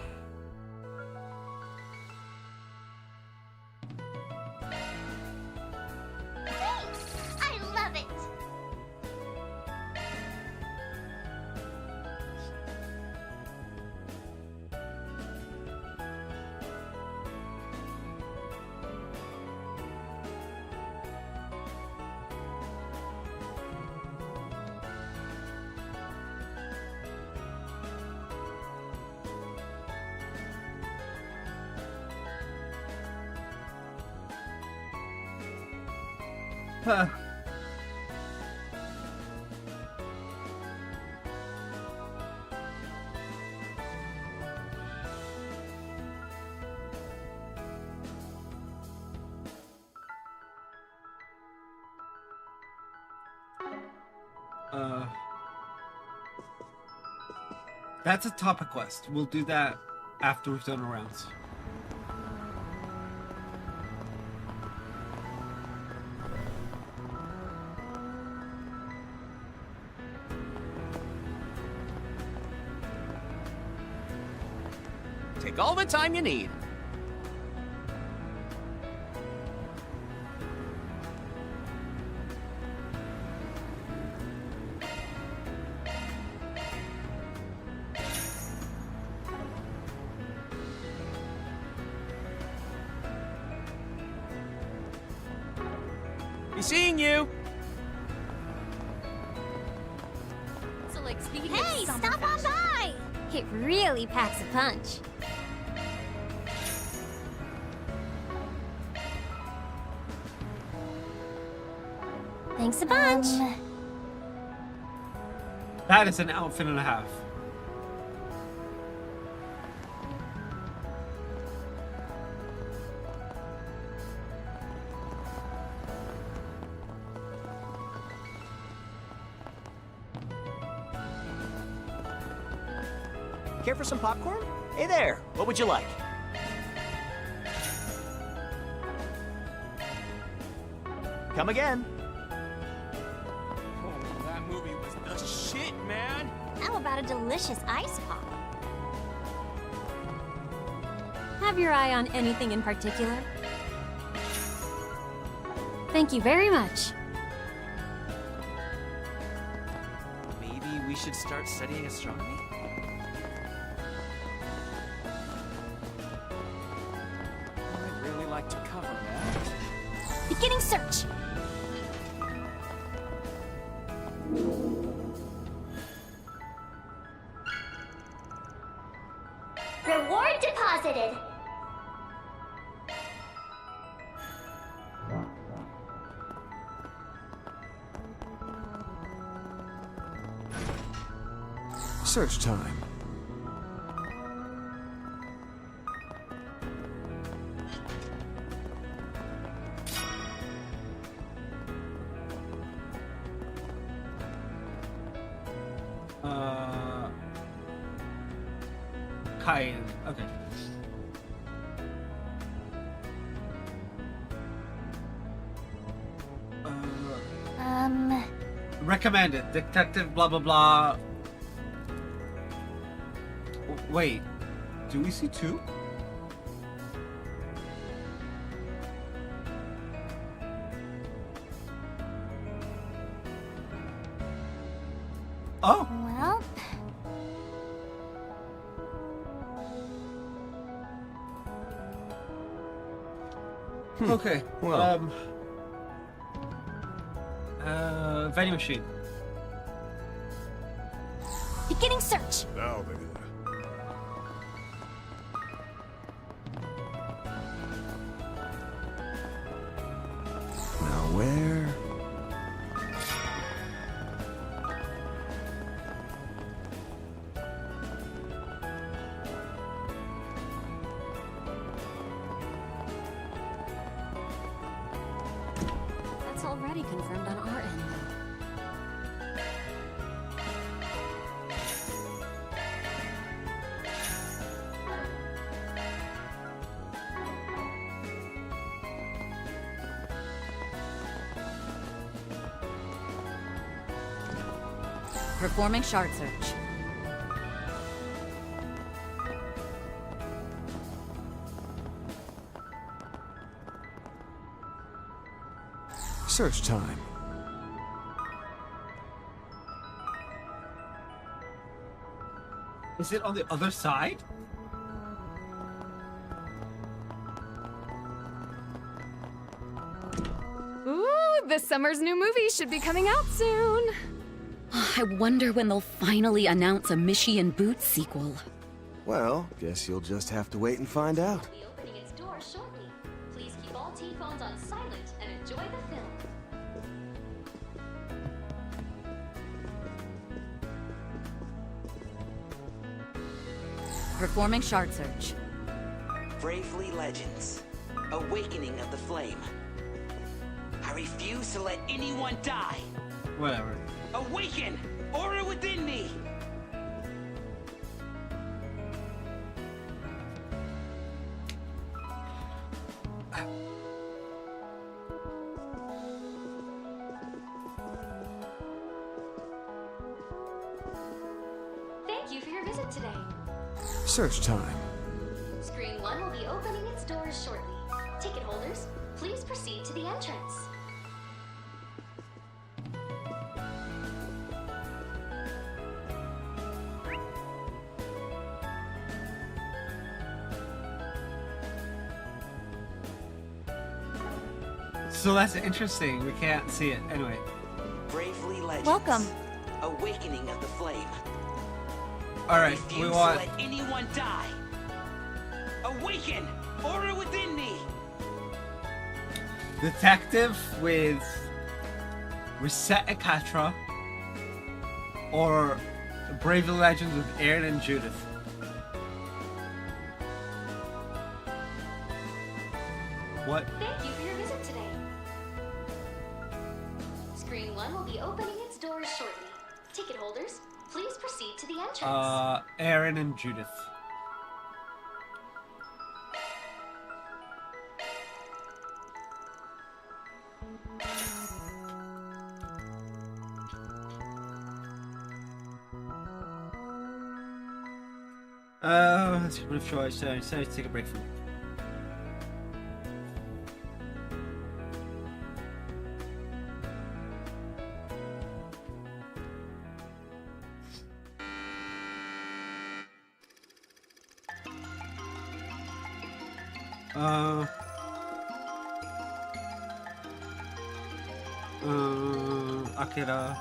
Thanks! I love it! Huh. That's a topic quest. We'll do that after we've done our rounds. Take all the time you need. Be seeing you. So, like, speaking Hey, of summer stop on by! It really packs a punch. Thanks a bunch. That is an outfit and a half. Care for some popcorn? Hey there, what would you like? Come again. Oh, that movie was the shit, man. How about a delicious ice pop? Have your eye on anything in particular? Thank you very much. Maybe we should start studying astronomy? I'd really like to cover that. Beginning search. Reward deposited. Search time. Cayenne. Okay. Recommended. Detective blah blah blah. Wait. Do we see two? Oh. Well, Okay. Well. Vending machine. Beginning search. Now then. Now where? already confirmed on our end. Performing shard search. Search time. Is it on the other side? Ooh, this summer's new movie should be coming out soon. I wonder when they'll finally announce a Mishy and Boots sequel. Well, guess you'll just have to wait and find out. Will be opening its doors shortly. Please keep all T-phones on silent and enjoy the film. Performing shard search. Bravely Legends. Awakening of the Flame. I refuse to let anyone die. Whatever. Awaken! Order within me! Thank you for your visit today. Search time. Screen 1 will be opening its doors shortly. Ticket holders, please proceed to the entrance. So that's interesting. We can't see it. Anyway. Bravely Legends. Welcome. Awakening of the Flame. Alright, we Refuse want... to let anyone die. Awaken! Order within me! Detective with Reset Akatra or Bravely Legends with Aaron and Judith. What? Thank you for your visit today. Screen 1 will be opening its doors shortly. Ticket holders, please proceed to the entrance. Aaron and Judith. That's a good choice. So I decided to take a break from it. Akira.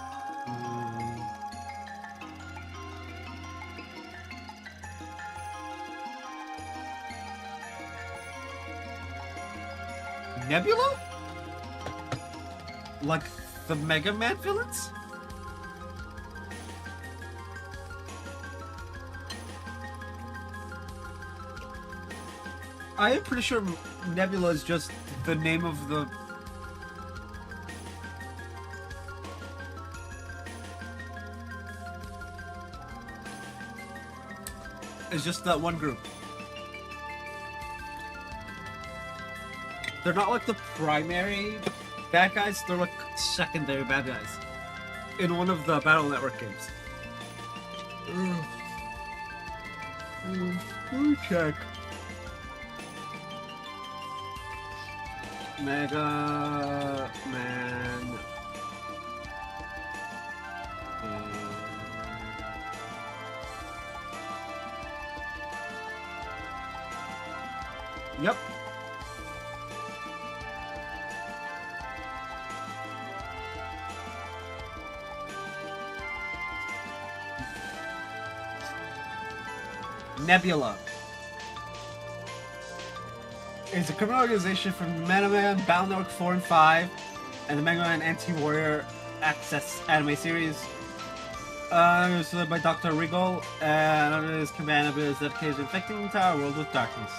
Nebula? Like the Mega Man villains? I am pretty sure Nebula is just the name of the... It's just that one group. They're not like the primary bad guys, they're like secondary bad guys. In one of the Battle Network games. Let me check. Mega Man. Yep. Nebula is a criminal organization from Mega Man, Battle Network 4 and 5, and the Mega Man Anti-Warrior Access anime series. It was led by Dr. Regal, and under his command, ability is dedicated to infecting the entire world with darkness.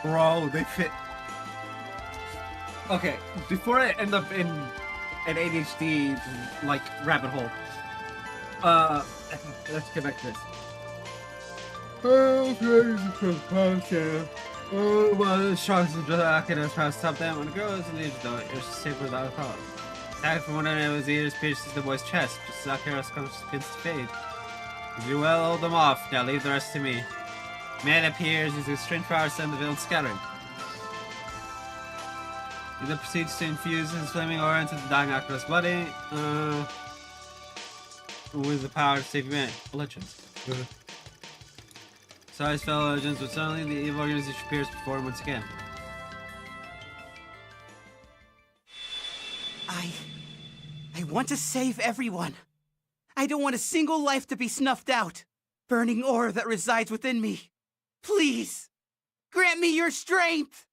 Bro, they fit. Okay, before I end up in an ADHD like rabbit hole, let's get back to this. Oh, well, the sharks are just acting as trying to stop them. When the girls leave, though, you're safe without a cause. Attack from one of his ears pierces the boy's chest. Just as Akira's comes begins to fade. You do well, hold them off. Now leave the rest to me. Man appears, using strange power to send the villain scattering. He then proceeds to infuse his flaming aura into the dying Akira's body. With the power to save humanity. Legends. So his fellow legends, but suddenly the evil organization appears before him once again. I want to save everyone. I don't want a single life to be snuffed out. Burning aura that resides within me. Please, grant me your strength.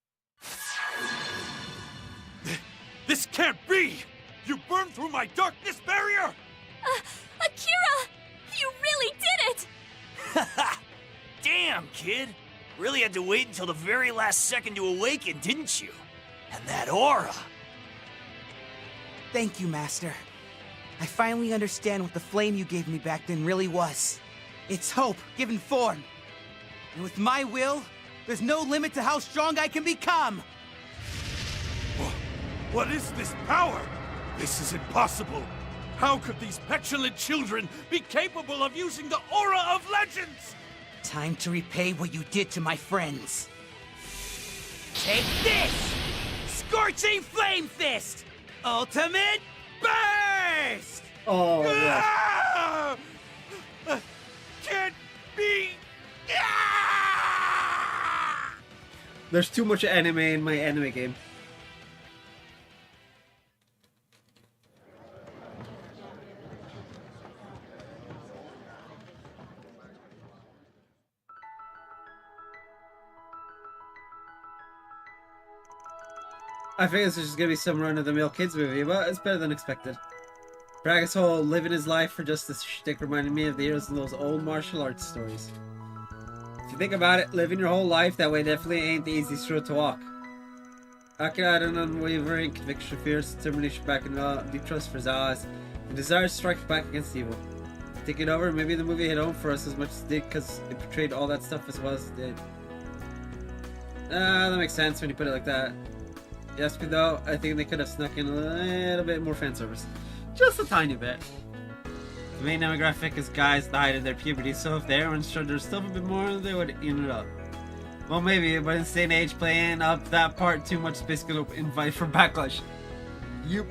This can't be! You burned through my darkness barrier! Akira! You really did it! Damn, kid. Really had to wait until the very last second to awaken, didn't you? And that aura. Thank you, Master. I finally understand what the flame you gave me back then really was. It's hope given form. And with my will, there's no limit to how strong I can become. What is this power? This is impossible. How could these petulant children be capable of using the aura of legends? Time to repay what you did to my friends. Take this! Scorching Flame Fist! Ultimate Burst! Oh, yeah. Can't be... There's too much anime in my anime game. I think this is just gonna be some run-of-the-mill kids movie, but it's better than expected. Braga's whole living his life for justice shtick reminded me of the heroes in those old martial arts stories. If you think about it, living your whole life that way definitely ain't the easiest road to walk. Akira had an unwavering conviction, fierce determination back in deep trust for his allies, and desire to strike back against evil. Think it over, maybe the movie hit home for us as much as it did because it portrayed all that stuff as well as it did. That makes sense when you put it like that. Yes, but though, I think they could have snuck in a little bit more fan service. Just a tiny bit. The main demographic is guys at the height of their puberty, so if the heroines showed their stuff a bit more, they would even it up. Well, maybe, but in this day and age, playing up that part too much is basically an invite for backlash. Yup.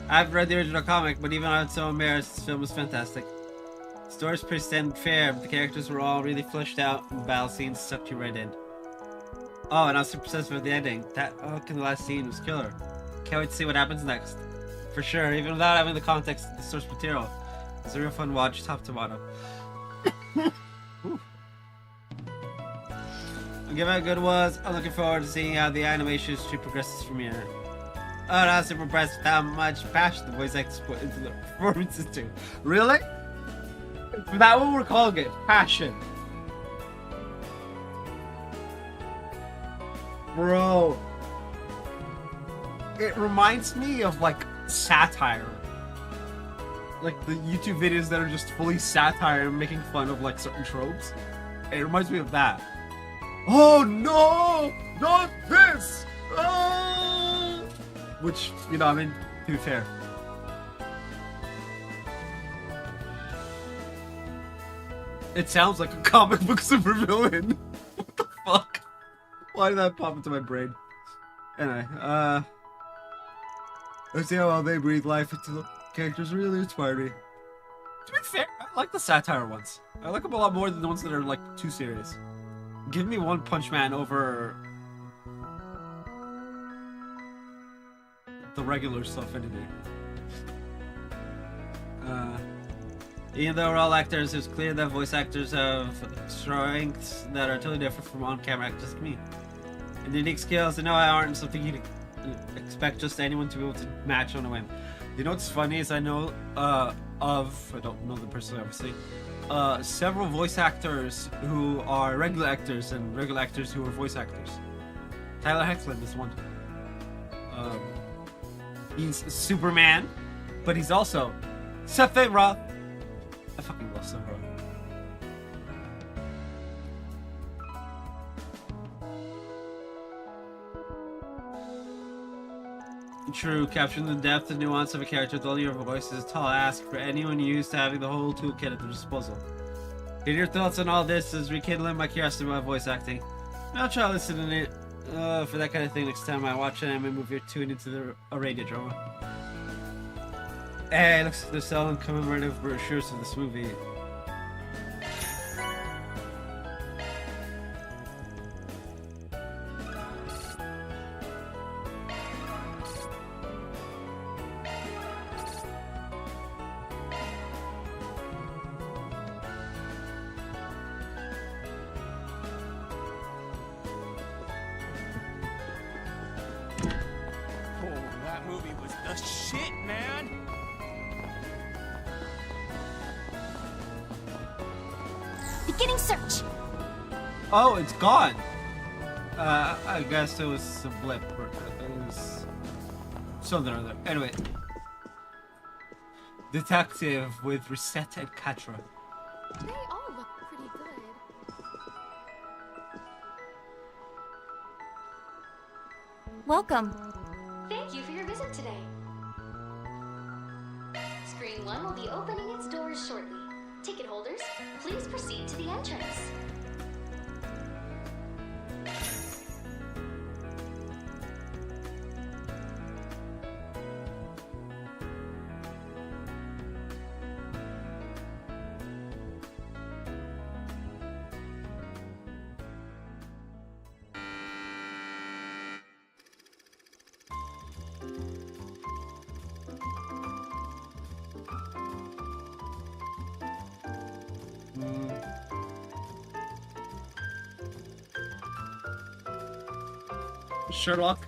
I've read the original comic, but even on its own merits, this film was fantastic. The story's pretty standard fare, but the characters were all really fleshed out, and the battle scenes sucked you right in. Oh, and I was super obsessed with the ending. That in the last scene was killer. Can't wait to see what happens next. For sure, even without having the context of the source material. It's a real fun watch, top to bottom. I'll give it a good was. I'm looking forward to seeing how the animation industry progresses from here. Oh, and I was super impressed with how much passion the voice actors put into the performances too. Really? Is that what we're calling it? Passion. Bro. It reminds me of like satire. Like the YouTube videos that are just fully satire and making fun of like certain tropes. It reminds me of that. Oh no! Not this! Ah! Which, you know, I mean, to be fair. It sounds like a comic book supervillain. What the fuck? Why did that pop into my brain? Anyway, let's see how well they breathe life into the characters. Really inspired me. To be fair, I like the satire ones. I like them a lot more than the ones that are like too serious. Give me One Punch Man over the regular stuff any day. Even though we're all actors, it's clear that voice actors have strengths that are totally different from on-camera actors like me. And unique skills and know I aren't something you'd expect just anyone to be able to match on a whim. You know what's funny is I know I don't know the person obviously, several voice actors who are regular actors and regular actors who are voice actors. Tyler Hoechlin is one. He's Superman, but he's also Sephiroth. I fucking love Sephiroth. True, capturing the depth and nuance of a character with only your voice is a tall ask for anyone used to having the whole toolkit at their disposal. Hear your thoughts on all this is rekindling my curiosity about voice acting. I'll try listening to it for that kind of thing next time I watch an anime movie or tune into a radio drama. Hey, looks like they're selling commemorative brochures of this movie. Beginning search. Oh, it's gone. I guess it was a blip. Or it was something or other. Anyway. Detective with Reset and Katra. They all look pretty good. Welcome. Thank you for your visit today. Screen 1 will be opening its doors shortly. Ticket holders, please proceed to the entrance. Sherlock?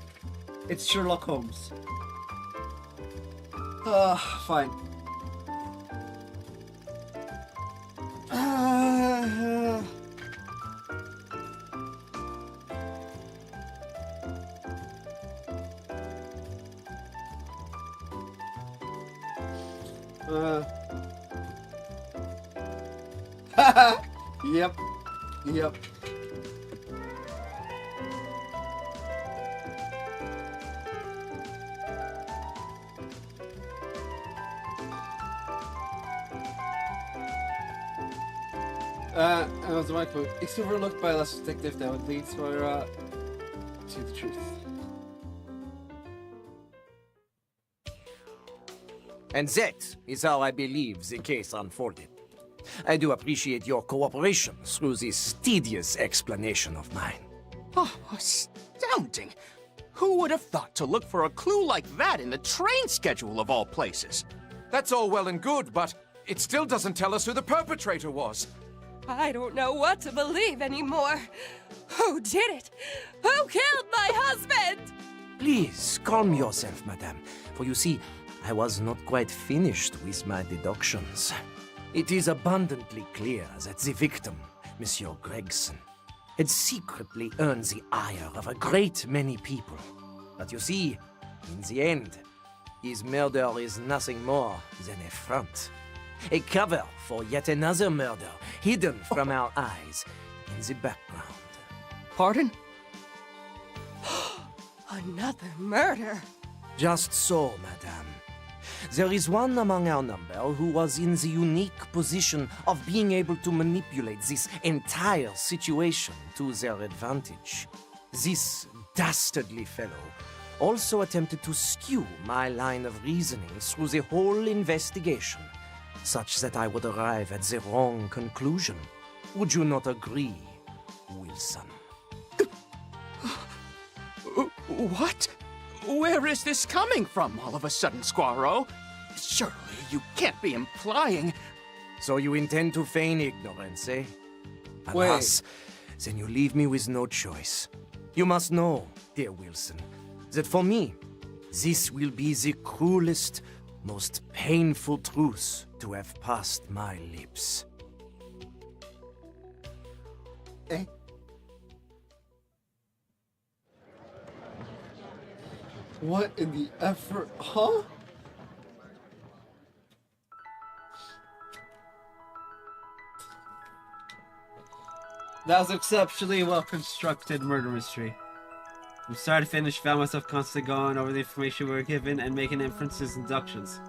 It's Sherlock Holmes. Fine. Yep. Yep. That was my quote. It's overlooked by a less detective that would lead to the truth. And that is how I believe the case unfolded. I do appreciate your cooperation through this tedious explanation of mine. Oh, astounding! Who would have thought to look for a clue like that in the train schedule of all places? That's all well and good, but it still doesn't tell us who the perpetrator was. I don't know what to believe anymore. Who did it? Who killed my husband? Please, calm yourself, madame. For you see, I was not quite finished with my deductions. It is abundantly clear that the victim, Monsieur Gregson, had secretly earned the ire of a great many people. But you see, in the end, his murder is nothing more than a front. A cover for yet another murder hidden from our eyes in the background. Pardon? Another murder? Just so, madame. There is one among our number who was in the unique position of being able to manipulate this entire situation to their advantage. This dastardly fellow also attempted to skew my line of reasoning through the whole investigation, such that I would arrive at the wrong conclusion. Would you not agree, Wilson? What? Where is this coming from all of a sudden, Squirrel? Surely you can't be implying... So you intend to feign ignorance, eh? Wait. Alas, then you leave me with no choice. You must know, dear Wilson, that for me, this will be the cruelest, most painful truth to have passed my lips. Eh? What in the effort? Huh? That was an exceptionally well-constructed murder mystery. From start to finish, found myself constantly going over the information we were given and making inferences and deductions.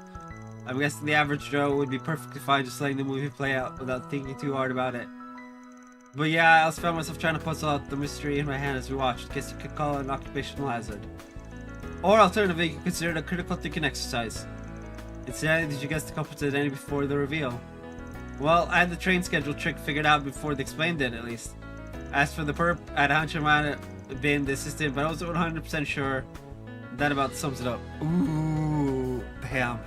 I'm guessing the average Joe would be perfectly fine just letting the movie play out without thinking too hard about it. But yeah, I also found myself trying to puzzle out the mystery in my hand as we watched. Guess you could call it an occupational hazard. Or alternatively, you could consider it a critical thinking exercise. Incidentally, did you guess the culprits at any before the reveal? Well, I had the train schedule trick figured out before they explained it, at least. As for the perp, I had a hunch it might have been the assistant, but I wasn't 100% sure. That about sums it up. Ooh, damn.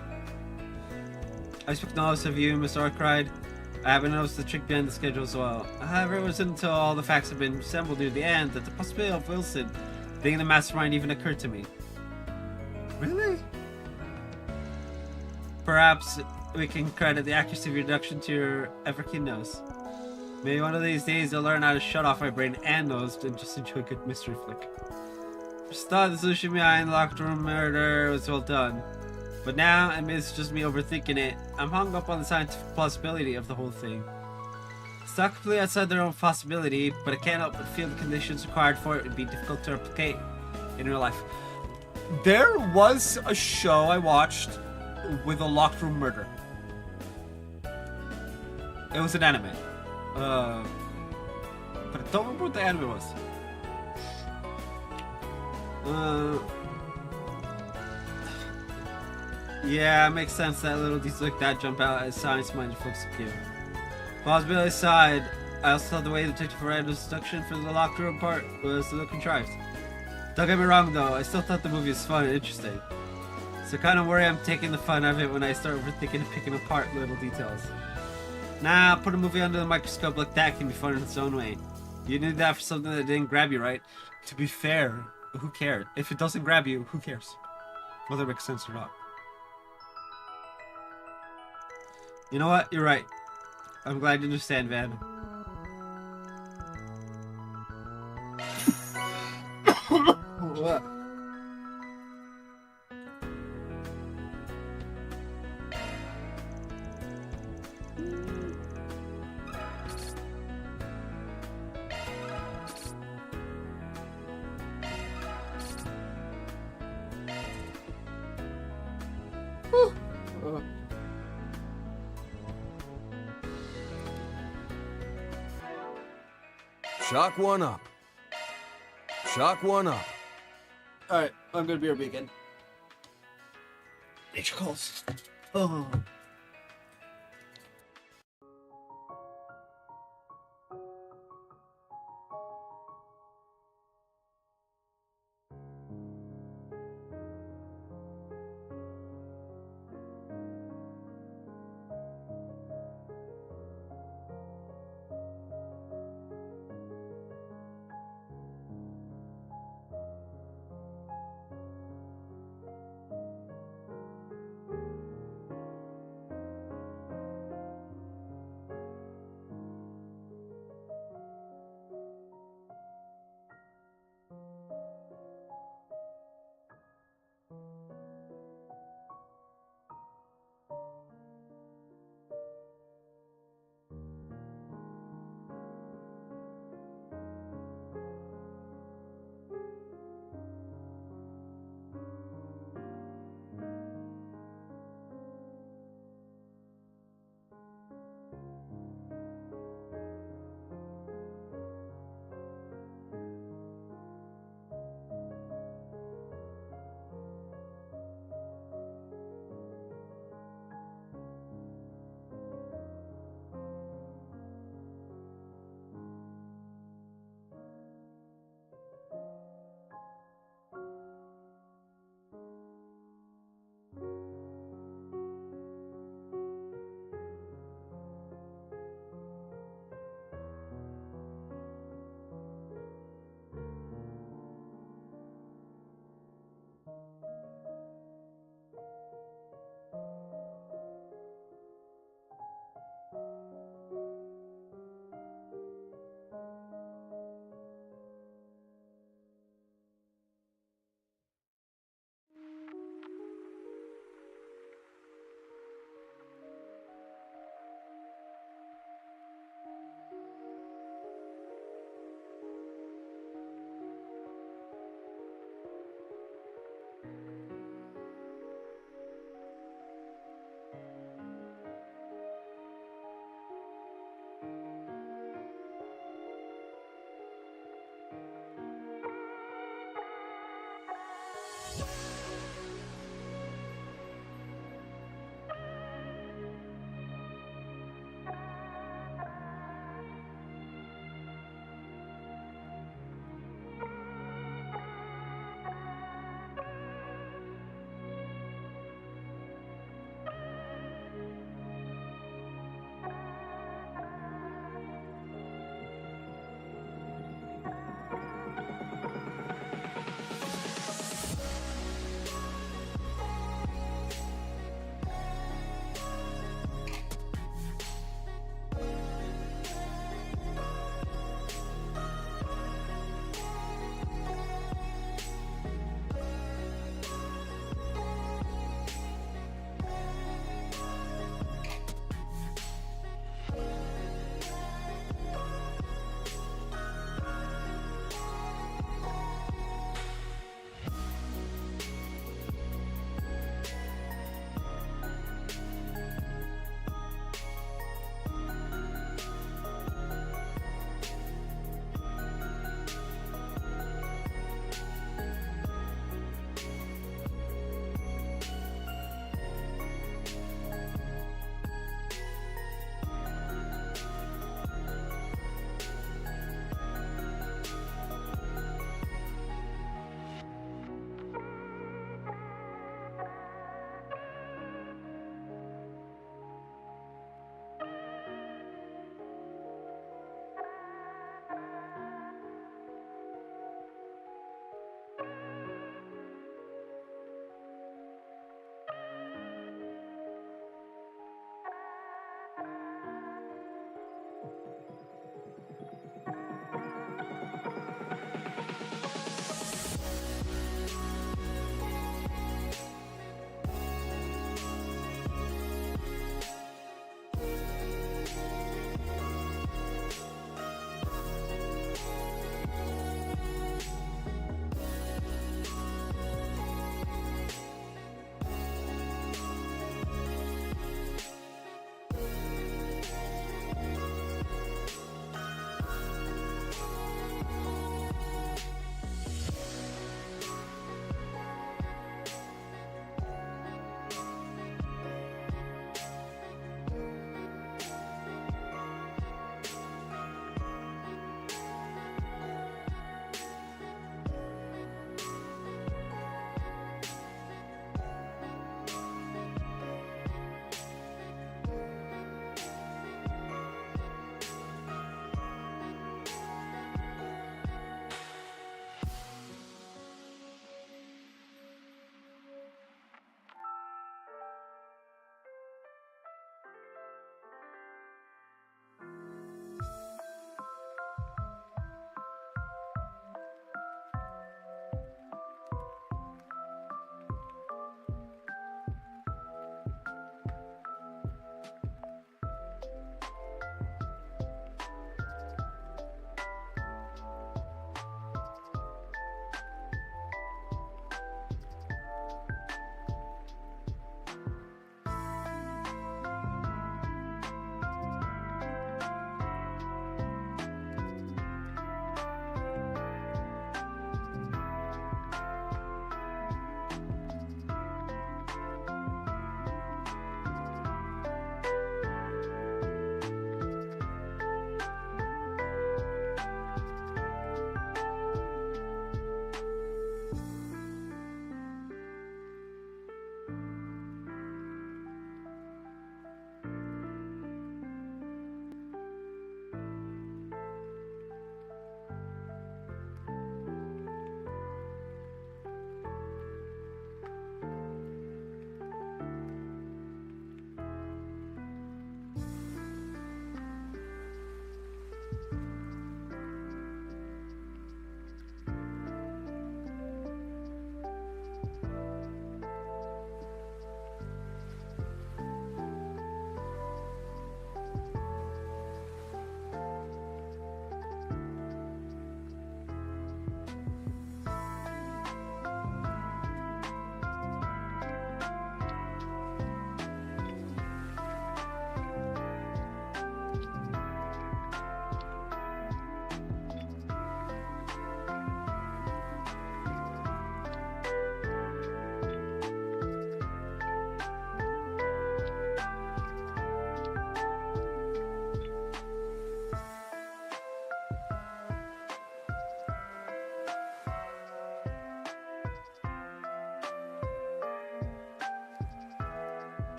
I spoke notice of you, Miss Arkwright. I haven't noticed the trick behind the schedule as well. However, it wasn't until all the facts had been assembled near the end that the possibility of Wilson being the mastermind even occurred to me. Really? Perhaps we can credit the accuracy of your deduction to your ever-keen nose. Maybe one of these days you'll learn how to shut off my brain and nose and just enjoy a good mystery flick. First thought the solution behind the locked room murder was well done. But now, and it's just me overthinking it, I'm hung up on the scientific plausibility of the whole thing. It's not completely outside their own possibility, but I can't help but feel the conditions required for it would be difficult to replicate in real life. There was a show I watched with a locked room murder. It was an anime. But I don't remember what the anime was. Yeah, it makes sense that little details like that jump out as science-minded folks like you. Plausibility aside, I also thought the way Detective Miranda's deduction for the locked room part was a little contrived. Don't get me wrong though, I still thought the movie was fun and interesting. So kind of worry I'm taking the fun out of it when I start overthinking and picking apart little details. Nah, put a movie under the microscope like that can be fun in its own way. You need that for something that didn't grab you, right? To be fair, who cared? If it doesn't grab you, who cares? Whether it makes sense or not. You know what? You're right. I'm glad you understand, Van. What? Shock one up. Shock one up. Alright, I'm gonna be your beacon. Nature calls. Oh.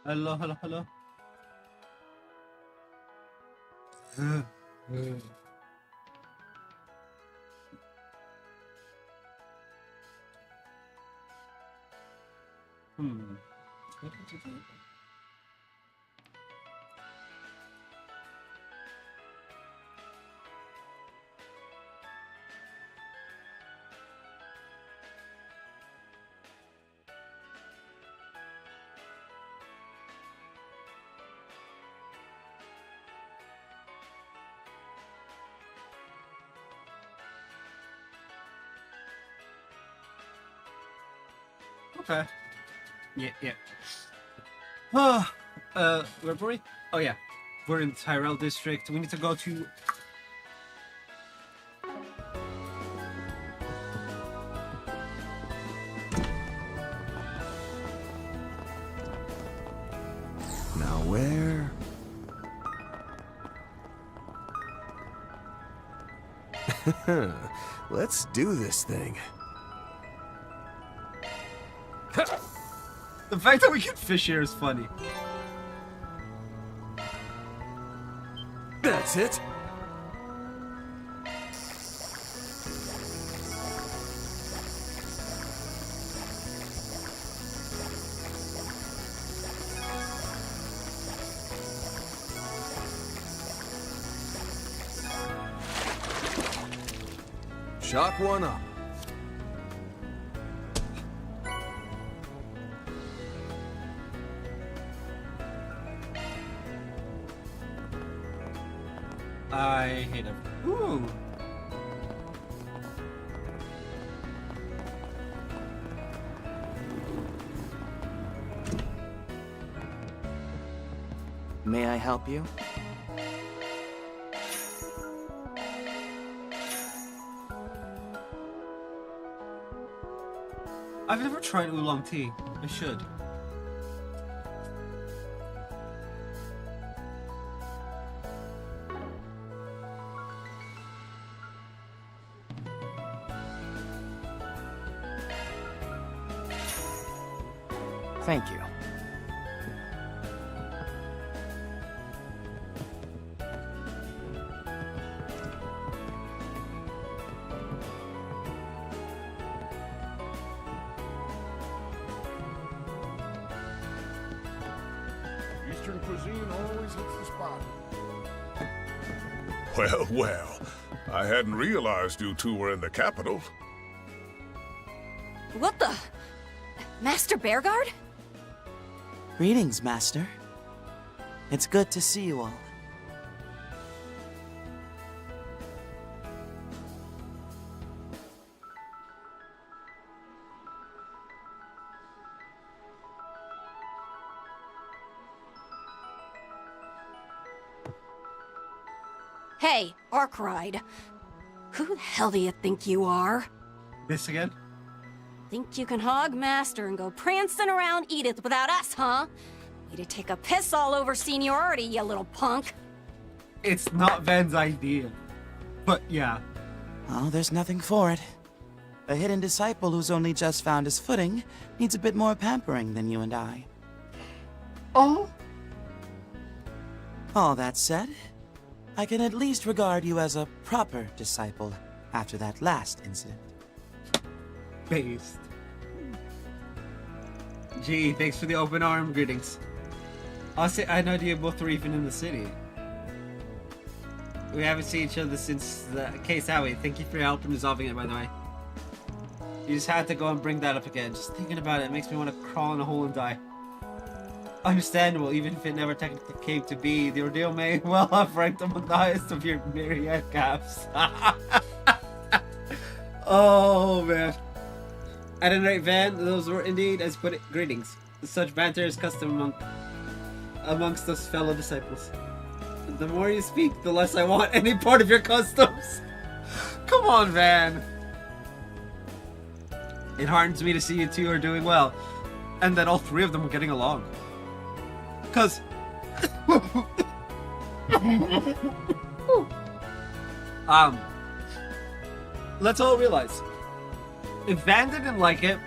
Hello, hello, hello. Okay. Yeah. Where were we? Oh yeah, we're in Tyrell District. We need to go to. Now where? Let's do this thing. The fact that we can fish here is funny. That's it. Shock one up. I hate him. Ooh. May I help you? I've never tried oolong tea. I should. Thank you. Eastern cuisine always hits the spot. Well. I hadn't realized you two were in the capital. What the? Master Bearguard? Greetings, Master. It's good to see you all. Hey, Arkwright. Who the hell do you think you are? This again? Think you can hog Master and go prancing around Edith without us, huh? Way to take a piss all over seniority, you little punk. It's not Van's idea. But yeah. Oh, there's nothing for it. A hidden disciple who's only just found his footing needs a bit more pampering than you and I. Oh? All that said, I can at least regard you as a proper disciple after that last incident. Based. Gee, thanks for the open arm greetings. Honestly, I had no idea both were even in the city. We haven't seen each other since the case, have we? Thank you for your help in resolving it, by the way. You just had to go and bring that up again. Just thinking about it makes me want to crawl in a hole and die. Understandable, even if it never technically came to be. The ordeal may well have ranked among the highest of your myriad gaps. Oh, man. At any rate, Van, those were indeed, as put it, greetings. Such banter is custom amongst us fellow disciples. The more you speak, the less I want any part of your customs. Come on, Van. It hardens me to see you two are doing well, and that all three of them are getting along. Cause let's all realize, if Van didn't like it,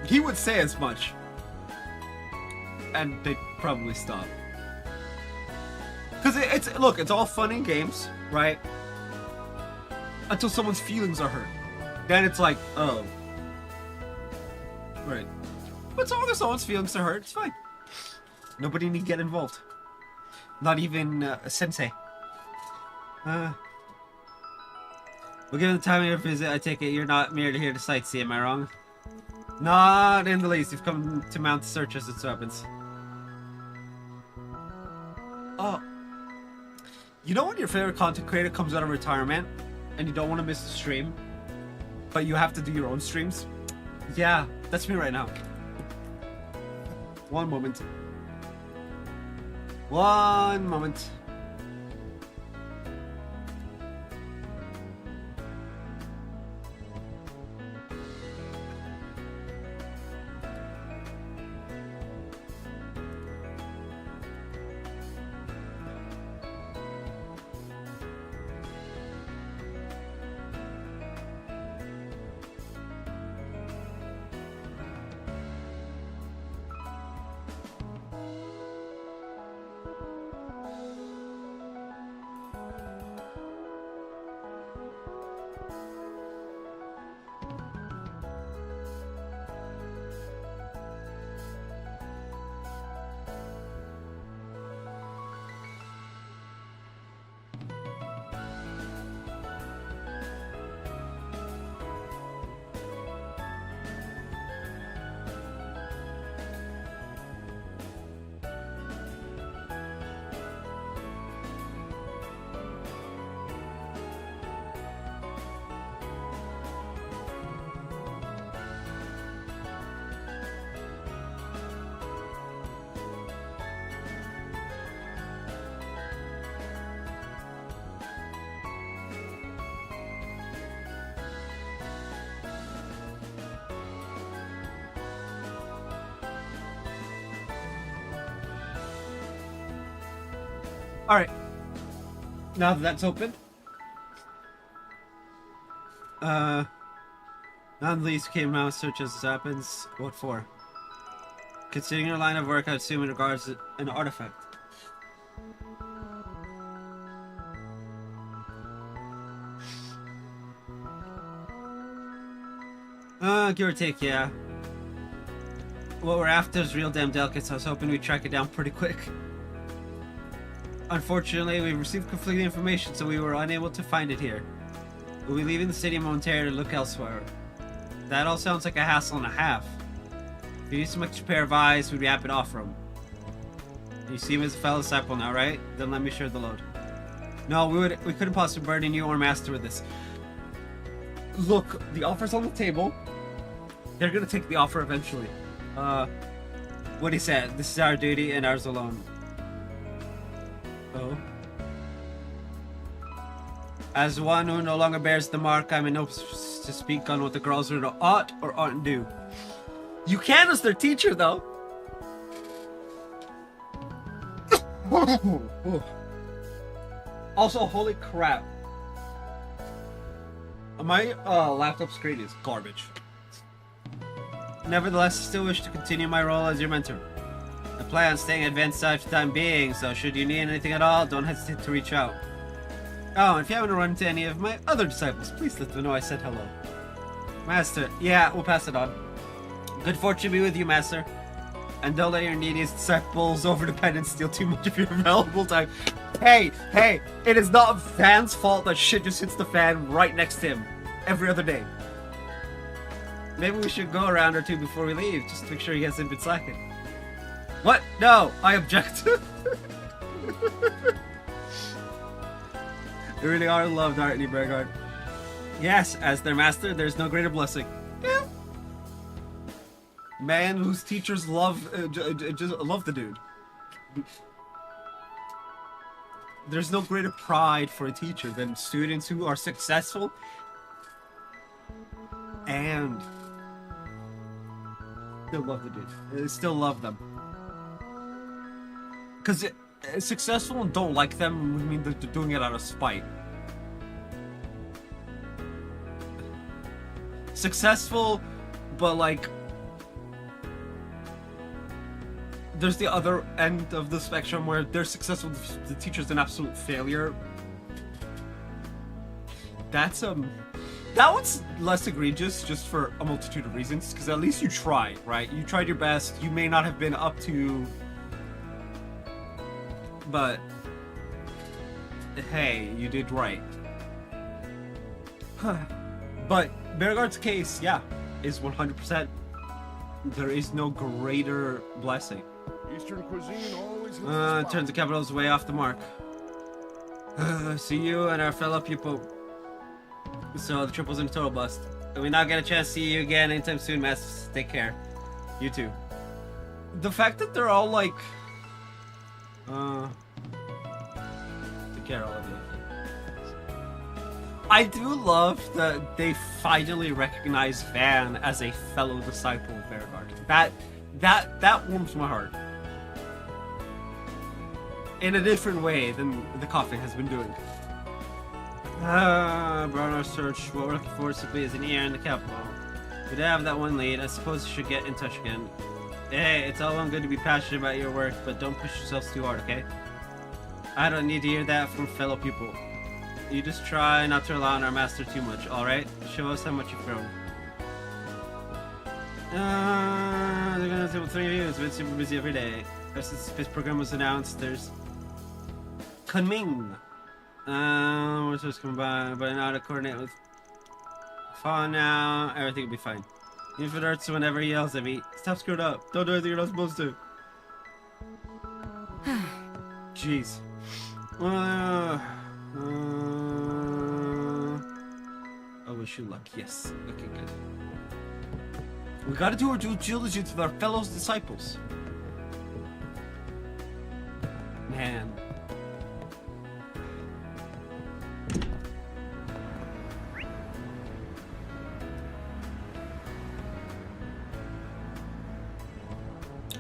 he would say as much. and they'd probably stop. Because look, it's all fun and games, right? Until someone's feelings are hurt. Then it's like, oh. Right. But as long as someone's feelings are hurt, it's fine. Nobody need to get involved. Not even a sensei. Well, given the time of your visit, I take it you're not merely here to sightsee, am I wrong? Not in the least. You've come to mount searches its weapons. Oh. You know when your favorite content creator comes out of retirement and you don't want to miss the stream, but you have to do your own streams? Yeah, that's me right now. One moment. One moment. Alright. Now that that's open. None of these came out search as happens. What for? Considering your line of work, I assume it regards an artifact. Give or take, yeah. What we're after is real damn delicate, so I was hoping we'd track it down pretty quick. Unfortunately, we received conflicting information, so we were unable to find it here. We'll be leaving the city momentarily to look elsewhere. That all sounds like a hassle and a half. If you need some extra pair of eyes, we'd be happy to offer them. You see him as a fellow disciple now, right? Then let me share the load. No, we couldn't possibly burden you or Master with this. Look, the offer's on the table. They're gonna take the offer eventually. What he said, this is our duty and ours alone. Oh. As one who no longer bears the mark, I'm in no position to speak on what the girls ought or oughtn't do. You can as their teacher, though. Also, holy crap. My laptop screen is garbage. Nevertheless, I still wish to continue my role as your mentor. I plan on staying advanced side for the time being, so should you need anything at all, don't hesitate to reach out. Oh, and if you happen to run into any of my other disciples, please let them know I said hello. Master, yeah, we'll pass it on. Good fortune be with you, Master. And don't let your neediest disciples overdependent steal too much of your valuable time. Hey, it is not Van's fault that shit just hits the fan right next to him every other day. Maybe we should go a round or two before we leave, just to make sure he hasn't been slacking. What? No, I object. They really are loved, aren't you, Bergard? Yes, as their master, there's no greater blessing. Yeah. Man whose teachers love the dude. There's no greater pride for a teacher than students who are successful and still love the dude. They still love them. Because successful and don't like them would mean that they're doing it out of spite. Successful, but like there's the other end of the spectrum where they're successful, the teacher's an absolute failure. That's that one's less egregious, just for a multitude of reasons, because at least you tried, right? You tried your best. You may not have been up to, but hey, you did right. But Beauregard's case, yeah, is 100%. There is no greater blessing. Eastern cuisine always hits the spot. Turns the capital's way off the mark. See you and our fellow pupil. So the trip wasn't a total bust. And we not get a chance to see you again anytime soon, Mass. Take care. You too. The fact that they're all like, take care, all of you. I do love that they finally recognize Van as a fellow disciple of Beauregard. That warms my heart. In a different way than the coughing has been doing. Bruno search. What we're looking for simply is an ear in the capital. We'd have that one lead. I suppose you should get in touch again. Hey, it's all well and good to be passionate about your work, but don't push yourselves too hard, okay? I don't need to hear that from fellow people. You just try not to rely on our master too much, alright? Show us how much you've grown. They're gonna do 3 of you. It's been super busy every day. Ever since the space program was announced, there's Kunming. We're supposed to come by, but now to coordinate with Fawn now. Everything will be fine. If it hurts whenever he yells at me, stop screwing up. Don't do anything you're not supposed to. Jeez. I wish you luck. Yes. Okay, good. We gotta do our due diligence with our fellow disciples. Man.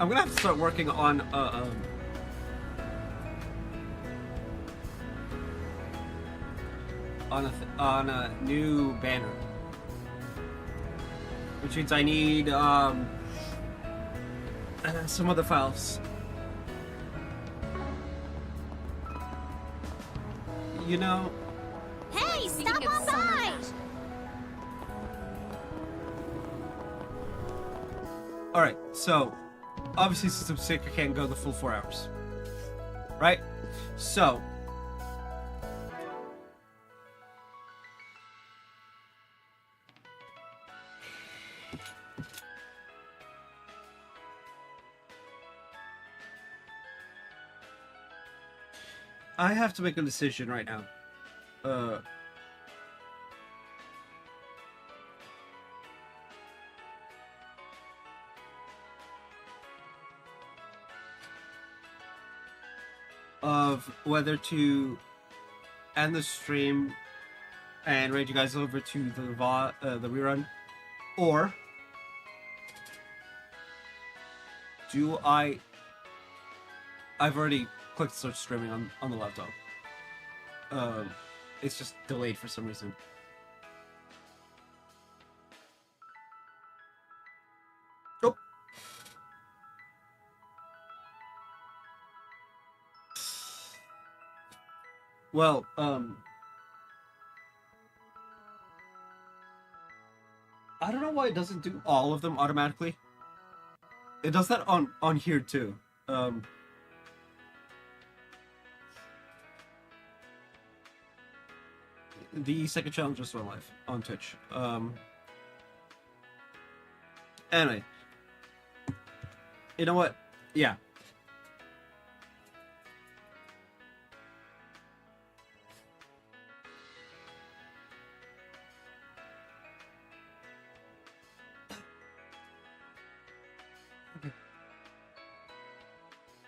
I'm gonna have to start working on on a new banner, which means I need some other files. You know. Hey, stop on by! All right, so obviously since I'm sick, I can't go the full 4 hours, right? So. I have to make a decision right now. Of whether to end the stream and raid you guys over to the rerun, or do I've already clicked start streaming on the laptop. It's just delayed for some reason. Oh. Well, I don't know why it doesn't do all of them automatically. It does that on here too. The second challenge just went live on Twitch. Anyway, you know what? Yeah.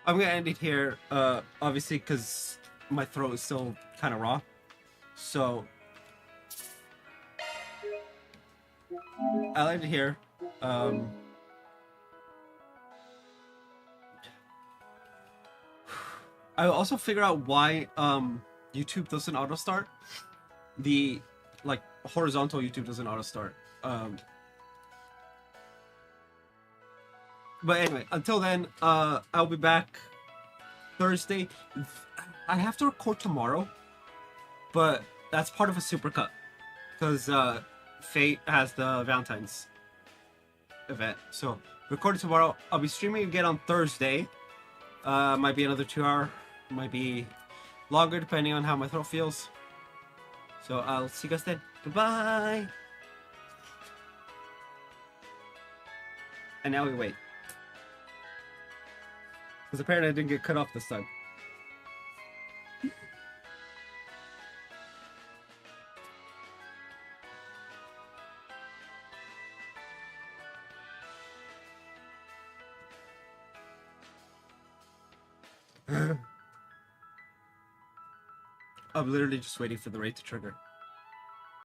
I'm gonna end it here, obviously, because my throat is still kind of raw. So, I'll end it here. I'll also figure out why YouTube doesn't auto start. The horizontal YouTube doesn't auto start. But anyway, until then, I'll be back Thursday. I have to record tomorrow, but that's part of a supercut because Fate has the Valentine's event. So recording tomorrow. I'll be streaming again on Thursday. Might be another 2 hour, might be longer depending on how my throat feels. So I'll see you guys then. Goodbye. And now we wait. Because apparently I didn't get cut off this time. I'm literally just waiting for the raid to trigger.